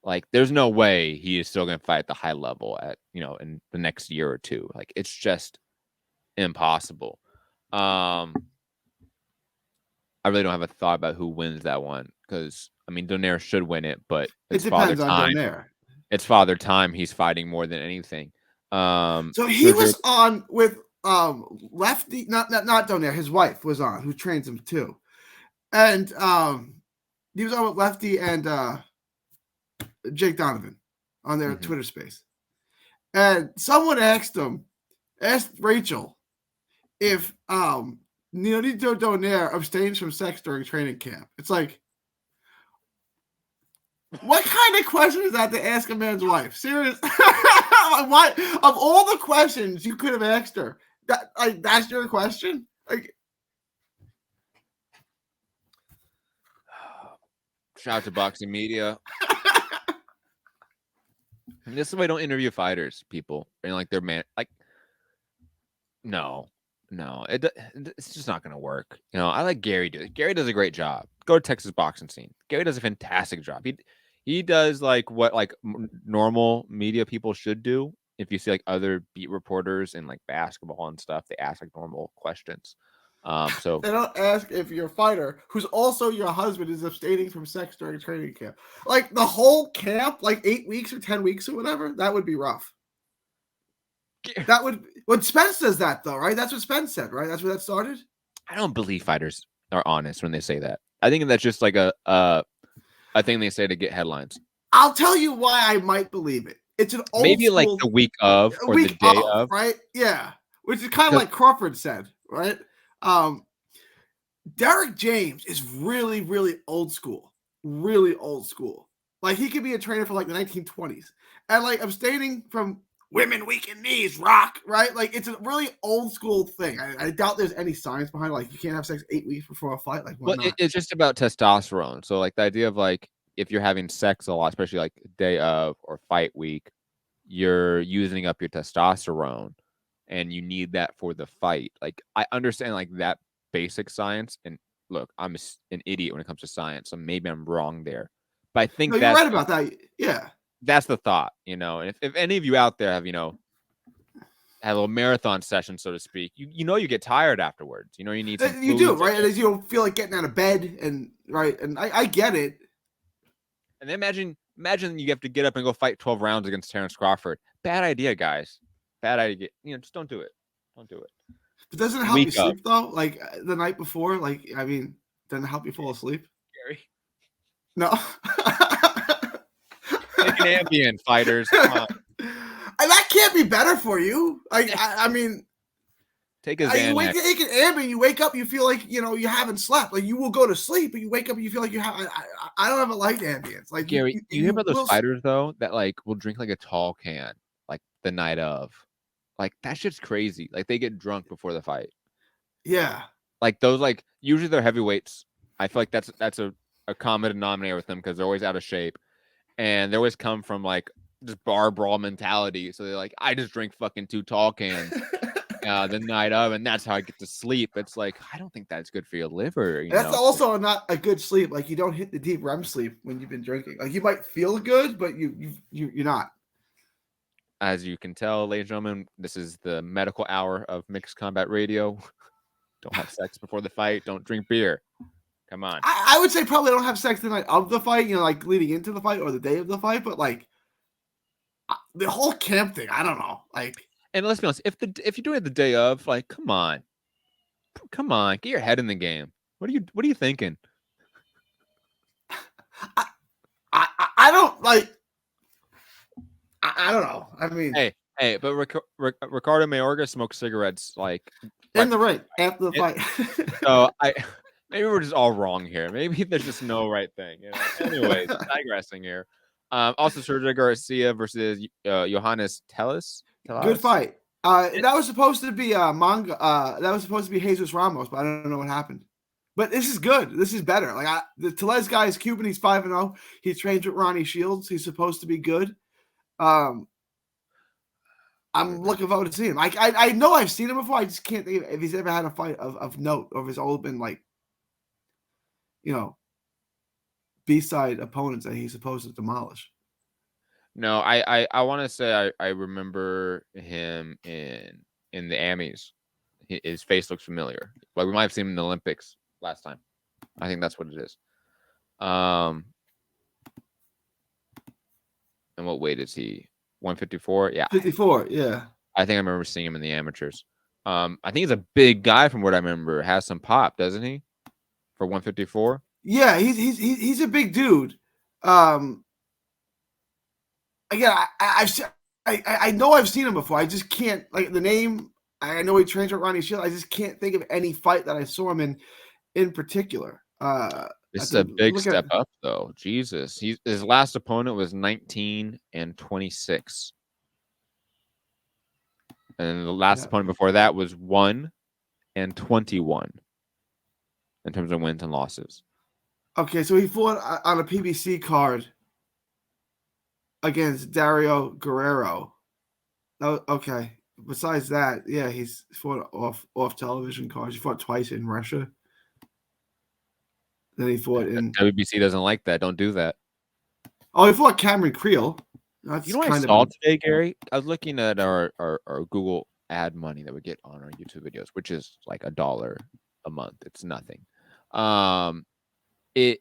Like, there's no way he is still going to fight at the high level at, in the next year or two. Like, it's just impossible. I really don't have a thought about who wins that one because, I mean, Donaire should win it, but it depends on Donaire. It's Father Time he's fighting more than anything. So he was on with Lefty, not Donaire, his wife was on, who trains him too. And he was on with Lefty and Jake Donovan on their Twitter space. and someone asked Rachel if Leonardo Donaire abstains from sex during training camp. It's like, what kind of question is that to ask a man's wife? Serious? Why, of all the questions you could have asked her, that's your question? Like, Shout out to boxing media. I mean, this is why I don't interview fighters, people, and like their man, like, no, it's just not gonna work. I like Gary. Gary does a great job. Go to Texas boxing scene. Gary does a fantastic job. He does like what like normal media people should do. If you see like other beat reporters in like basketball and stuff, they ask like normal questions. So they don't ask if your fighter, who's also your husband, is abstaining from sex during training camp. Like the whole camp, like 8 weeks or 10 weeks or whatever, that would be rough. That would, when Spence does that though, right? That's what Spence said, right? That's where that started. I don't believe fighters are honest when they say that. I think that's just like a thing they say to get headlines. I'll tell you why I might believe it. It's an old maybe school, like the week of or the day of, right? Yeah, which is kind of like Crawford said, right? Derek James is really, really old school, really old school. Like he could be a trainer for like the 1920s, and like abstaining from women weaken knees, rock, right? Like it's a really old school thing. I doubt there's any science behind it. Like you can't have sex 8 weeks before a fight. Like why not? It's just about testosterone. So like the idea of like if you're having sex a lot, especially like day of or fight week, you're using up your testosterone, and you need that for the fight. Like I understand like that basic science, and look, I'm an idiot when it comes to science, so maybe I'm wrong there. But I think you're right about that. Yeah. That's the thought, and if any of you out there have, have a little marathon session, so to speak, you get tired afterwards. You need some you do, right? And you don't feel like getting out of bed, and right, and I get it. And then imagine you have to get up and go fight 12 rounds against Terence Crawford. Bad idea, guys. Bad idea. Just don't do it. Don't do it. But doesn't it help you sleep though? Like the night before, like I mean, doesn't it help you fall asleep? Gary. No. Take an Ambien, fighters. Come on. That can't be better for you. I mean, take a Xanax. You take an Ambien, you wake up, you feel like you haven't slept. Like you will go to sleep, but you wake up and you feel like you have. I don't ever like Ambiens. Like Gary, you hear about those fighters though that like will drink like a tall can like the night of, like that shit's crazy. Like they get drunk before the fight. Yeah. Like those, like usually they're heavyweights. I feel like that's a common denominator with them because they're always out of shape, and they always come from like just bar brawl mentality. So they're like, I just drink fucking 2 tall cans the night of, and that's how I get to sleep. It's like, I don't think that's good for your liver. That's also not a good sleep. Like you don't hit the deep REM sleep when you've been drinking. Like you might feel good, but you're not. As you can tell, ladies and gentlemen, this is the medical hour of Mixed Combat Radio. Don't have sex before the fight. Don't drink beer. Come on. I would say probably don't have sex the night of the fight, like leading into the fight or the day of the fight. But like the whole camp thing, I don't know. Like, and let's be honest, if you're doing it the day of, like, come on, get your head in the game. What are you thinking? I don't like. I don't know. I mean, hey, but Ricardo Mayorga smokes cigarettes like in the ring after the fight. So maybe we're just all wrong here. Maybe there's just no right thing. Anyways, digressing here. Also, Sergio Garcia versus Johannes Tellez. Good fight. That was supposed to be manga. That was supposed to be Jesus Ramos, but I don't know what happened. But this is good. This is better. Like the Tellez guy is Cuban. He's 5-0. He trains with Ronnie Shields. He's supposed to be good. I'm looking forward to seeing him. I know I've seen him before. I just can't think if he's ever had a fight of note, or if it's all been like, B-side opponents that he's supposed to demolish. No, I want to say I remember him in the Amis. His face looks familiar. Like we might have seen him in the Olympics last time. I think that's what it is. And what weight is he? 154? Yeah. 54, yeah. I think I remember seeing him in the amateurs. I think he's a big guy from what I remember. Has some pop, doesn't he? For 154? Yeah, he's a big dude. Again, I've I know I've seen him before. I just can't, like, the name. I know he trains with Ronnie Shield. I just can't think of any fight that I saw him in particular. This is to a big look at. step up, though. Jesus, his last opponent was 19 and 26, and the last Yeah. opponent before that was 1 and 21 in terms of wins and losses. Okay, so he fought on a PBC card against Dario Guerrero. Oh, okay. Besides that, yeah, he's fought off television cards. He fought twice in Russia. Then he fought in. WBC doesn't like that. Don't do that. Oh, he fought Cameron Creel. That's You know what I kind saw of today, Gary? I was looking at our Google ad money that we get on our YouTube videos, which is like $1 a month. It's nothing. It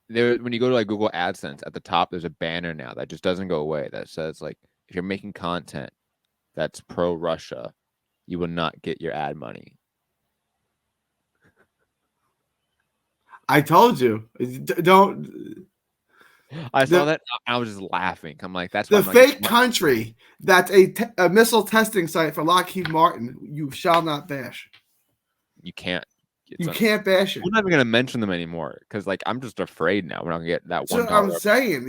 there when you go to like Google AdSense at the top, there's a banner now that just doesn't go away that says like if you're making content that's pro Russia, you will not get your ad money. I told you, don't. I saw that. I was just laughing. I'm like, that's why The I'm fake like, country that's a missile testing site for Lockheed Martin. You shall not bash. you can't. You can't bash it. We're not even gonna mention them anymore because like I'm just afraid now we're not gonna get that So $1. I'm saying,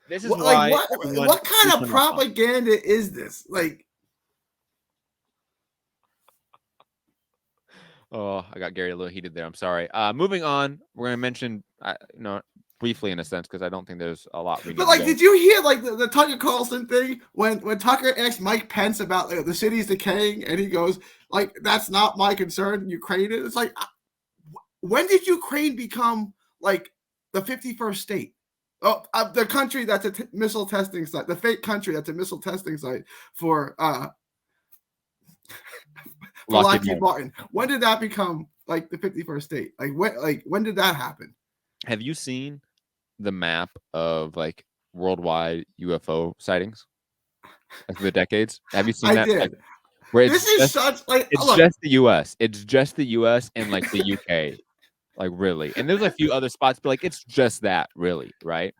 This is like why everyone what kind of propaganda is this? Like, oh, I got Gary a little heated there. I'm sorry. Moving on, we're gonna mention, briefly in a sense because I don't think there's a lot we need. but like, did you hear like the Tucker Carlson thing when Tucker asked Mike Pence about the city's decaying and he goes like, "That's not my concern. Ukraine is." It's like, when did Ukraine become like the 51st state? Oh, the country that's a missile testing site, the fake country that's a missile testing site for Lockheed Martin. When did that become like the 51st state? Like when did that happen? Have you seen the map of like worldwide UFO sightings through the decades? Have you seen that? I did. Like, where this is such like it's look, just the US. It's just the US and like the UK. Like really. And there's a few other spots, but like it's just that, really, right?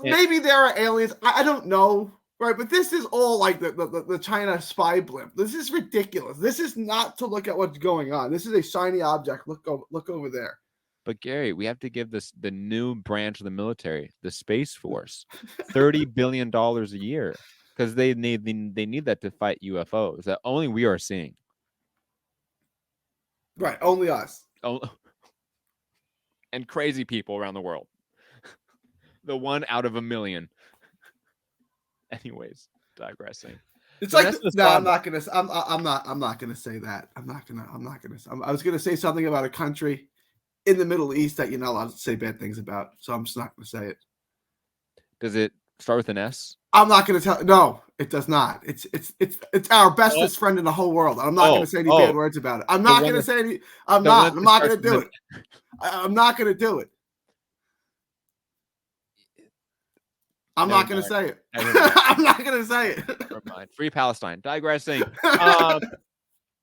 maybe there are aliens. I don't know. Right, but this is all like the China spy blimp. This is ridiculous. This is not to look at what's going on. This is a shiny object. Look over there. But Gary, we have to give this the new branch of the military, the Space Force, $30 billion a year because they need that to fight UFOs that only we are seeing. Right, only us. Oh, and crazy people around the world. The one out of a million. Anyways, digressing. It's so like no, I'm not gonna. I'm not gonna say that. I'm not gonna. I was gonna say something about a country in the Middle East that you're not allowed to say bad things about. So I'm just not gonna say it. Does it start with an S? I'm not gonna tell. No, it does not. It's our bestest friend in the whole world. I'm not gonna say any bad words about it. I'm not gonna say any. I'm not gonna do it. I'm not gonna do it. I'm not going to say it. I'm not going to say it. Never mind. Free Palestine. Digressing.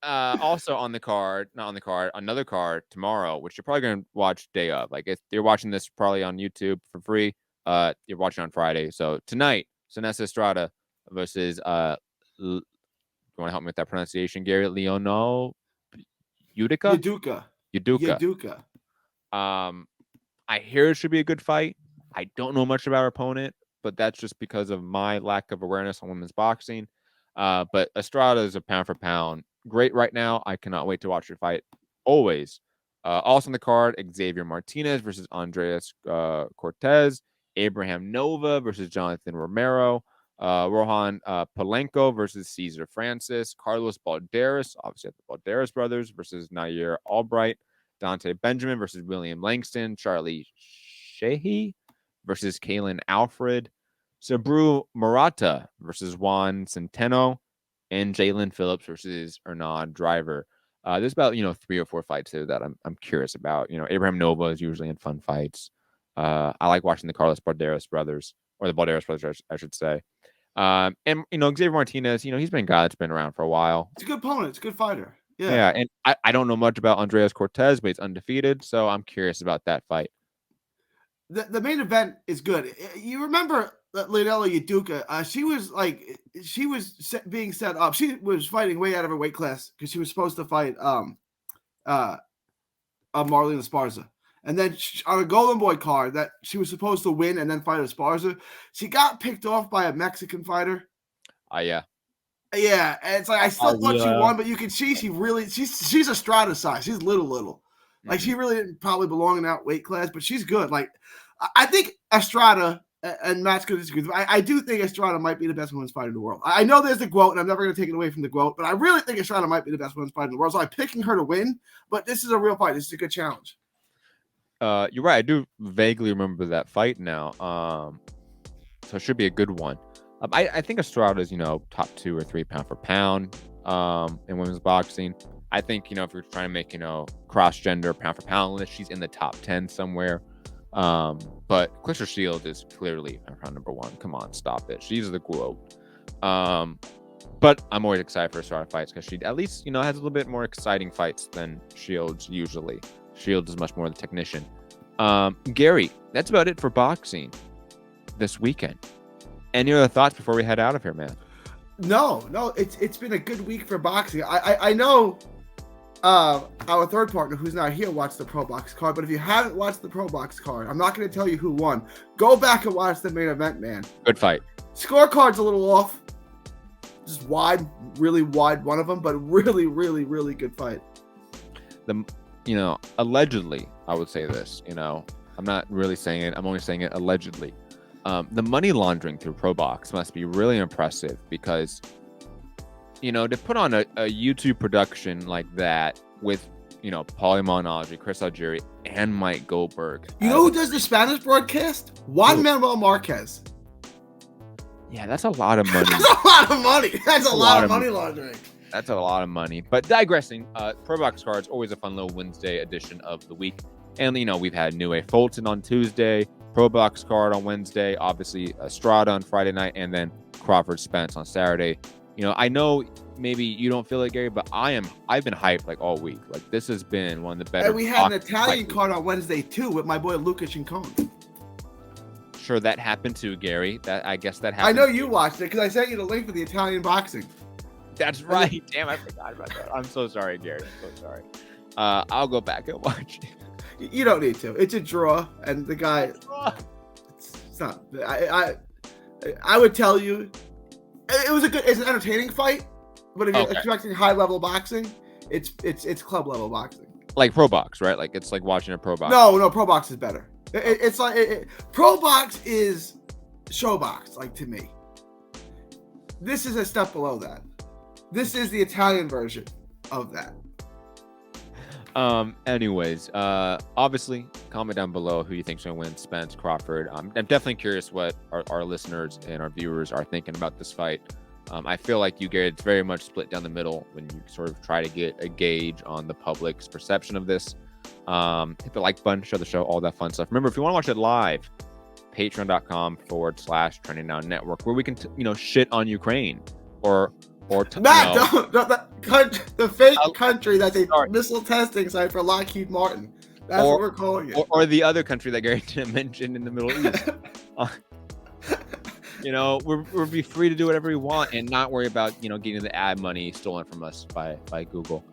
Also on the card, not on the card, another card tomorrow, which you're probably going to watch day of. Like if you're watching this probably on YouTube for free, you're watching on Friday. So tonight, Sinessa Estrada versus, you want to help me with that pronunciation, Gary? Leonel Udica? Uduka. I hear it should be a good fight. I don't know much about our opponent, but that's just because of my lack of awareness on women's boxing. But Estrada is a pound for pound great right now. I cannot wait to watch your fight. Always. Also on the card, Xavier Martinez versus Andreas Cortez, Abraham Nova versus Jonathan Romero, Rohan Polenko versus Cesar Francis, Carlos Balderas, obviously the Balderas brothers versus Nair Albright, Dante Benjamin versus William Langston, Charlie Sheehy versus Kalen Alfred, Sabru Murata versus Juan Centeno, and Jalen Phillips versus Ernaud Driver. There's about 3 or 4 fights there that I'm curious about. Abraham Nova is usually in fun fights. I like watching the Carlos Balderas brothers, or the Balderas brothers, I should say. And Xavier Martinez, he's been a guy that's been around for a while. It's a good opponent. It's a good fighter. Yeah, and I don't know much about Andreas Cortez, but he's undefeated, so I'm curious about that fight. The main event is good. You remember Leonela Uduka, she was being set up. She was fighting way out of her weight class because she was supposed to fight Marlene Esparza. And then on a Golden Boy card that she was supposed to win and then fight Esparza, she got picked off by a Mexican fighter. Yeah. Yeah, and it's like I still thought she won, but you can see she's a Strata size. She's little. Like she really didn't probably belong in that weight class, but she's good. Like I think Estrada and Matt's could disagree. I do think Estrada might be the best women's fighter in the world. I know there's the GOAT, and I'm never going to take it away from the GOAT, but I really think Estrada might be the best women's fighter in the world. So I'm picking her to win, but this is a real fight. This is a good challenge. You're right. I do vaguely remember that fight now. So it should be a good one. I think Estrada is, top 2 or 3 pound for pound in women's boxing. I think, if you're trying to make, cross-gender pound for pound list, she's in the top 10 somewhere. But Claressa Shields is clearly round number 1. Come on, stop it. She's the GOAT. But I'm always excited for Estrada fights because she at least, has a little bit more exciting fights than Shields usually. Shields is much more the technician. Gary, that's about it for boxing this weekend. Any other thoughts before we head out of here, man? No, it's been a good week for boxing. I know our third partner who's not here watched the Pro Box card, but if you haven't watched the Pro Box card, I'm not going to tell you who won. Go back and watch the main event, man. Good fight. Scorecard's a little off. Just wide, really wide, one of them, but really, really, really good fight. Allegedly, I would say this, I'm not really saying it. I'm only saying it allegedly. The money laundering through Pro Box must be really impressive because, to put on a YouTube production like that with, Paulie Malignaggi, Chris Algieri, and Mike Goldberg. You know who does the Spanish broadcast? Juan Manuel Marquez. Yeah, that's a lot of money. That's a lot of money. That's a lot of money laundering. That's a lot of money. But digressing, Pro Box Cards, always a fun little Wednesday edition of the week. And, we've had New A Fulton on Tuesday, Pro Box Card on Wednesday, obviously Estrada on Friday night, and then Crawford Spence on Saturday. I know maybe you don't feel it, Gary, but I've been hyped like all week. Like this has been one of the better. And we had an Italian card on Wednesday too with my boy Luca Cincone. Sure, that happened too, Gary. I guess that happened. I know you watched it because I sent you the link for the Italian boxing. That's right. Damn, I forgot about that. I'm so sorry, Gary. I'm so sorry. I'll go back and watch it. You don't need to. It's a draw, and the guy. It's not. I would tell you, it's an entertaining fight, but if you're expecting high level boxing, it's club level boxing. Like Pro Box, right? Like it's like watching a Pro Box. No, Pro Box is better. It's like Pro Box is show box, like to me. This is a step below that. This is the Italian version of that. Anyways, obviously, comment down below who you think's gonna win, Spence, Crawford. I'm definitely curious what our listeners and our viewers are thinking about this fight. I feel like you, Gary, it's very much split down the middle when you sort of try to get a gauge on the public's perception of this. Hit the like button, share the show, all that fun stuff. Remember, if you want to watch it live, patreon.com/Trending Now Network, where we can, shit on Ukraine or Matt, the fake country that's a missile testing site for Lockheed Martin. That's what we're calling it. Or the other country that Gary didn't mention in the Middle East. We'll be free to do whatever we want and not worry about, getting the ad money stolen from us by Google,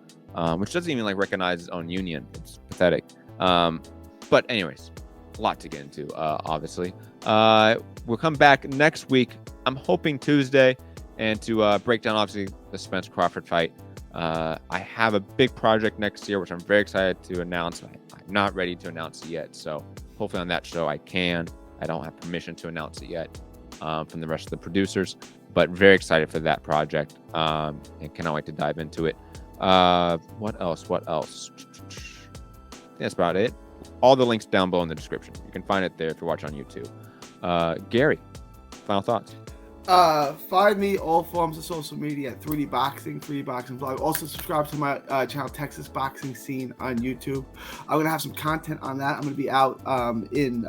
which doesn't even recognize its own union. It's pathetic. But anyways, a lot to get into, obviously. We'll come back next week. I'm hoping Tuesday. And to break down, obviously, the Spence Crawford fight. I have a big project next year, which I'm very excited to announce. I'm not ready to announce it yet. So hopefully on that show I can. I don't have permission to announce it yet from the rest of the producers. But very excited for that project and cannot wait to dive into it. What else? That's about it. All the links down below in the description. You can find it there if you're watching on YouTube. Gary, final thoughts? Find me all forms of social media at 3D Boxing Vlog. Also subscribe to my channel Texas Boxing Scene on YouTube. I'm gonna have some content on that. I'm gonna be out in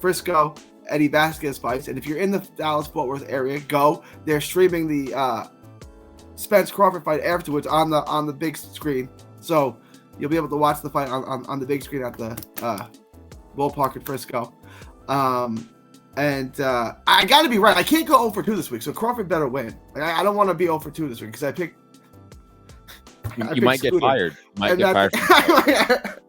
Frisco, Eddie Vasquez fights, and if you're in the Dallas-Fort Worth area, go. They're streaming the Spence Crawford fight afterwards on the big screen, so you'll be able to watch the fight on the big screen at the ballpark in Frisco. And I got to be right. I can't go 0 for 2 this week, so Crawford better win. Like, I don't want to be 0 for 2 this week because I picked. You might get fired. You might get fired.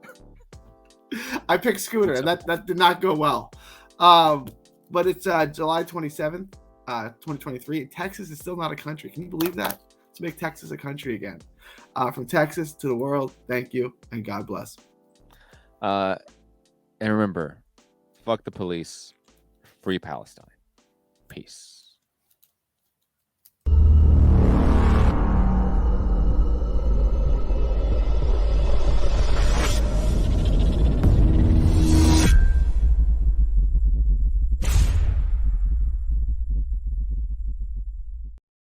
I picked Scooter, and that did not go well. But it's July 27th, 2023. And Texas is still not a country. Can you believe that? Let's make Texas a country again. From Texas to the world, thank you, and God bless. And remember, fuck the police. Free Palestine. Peace.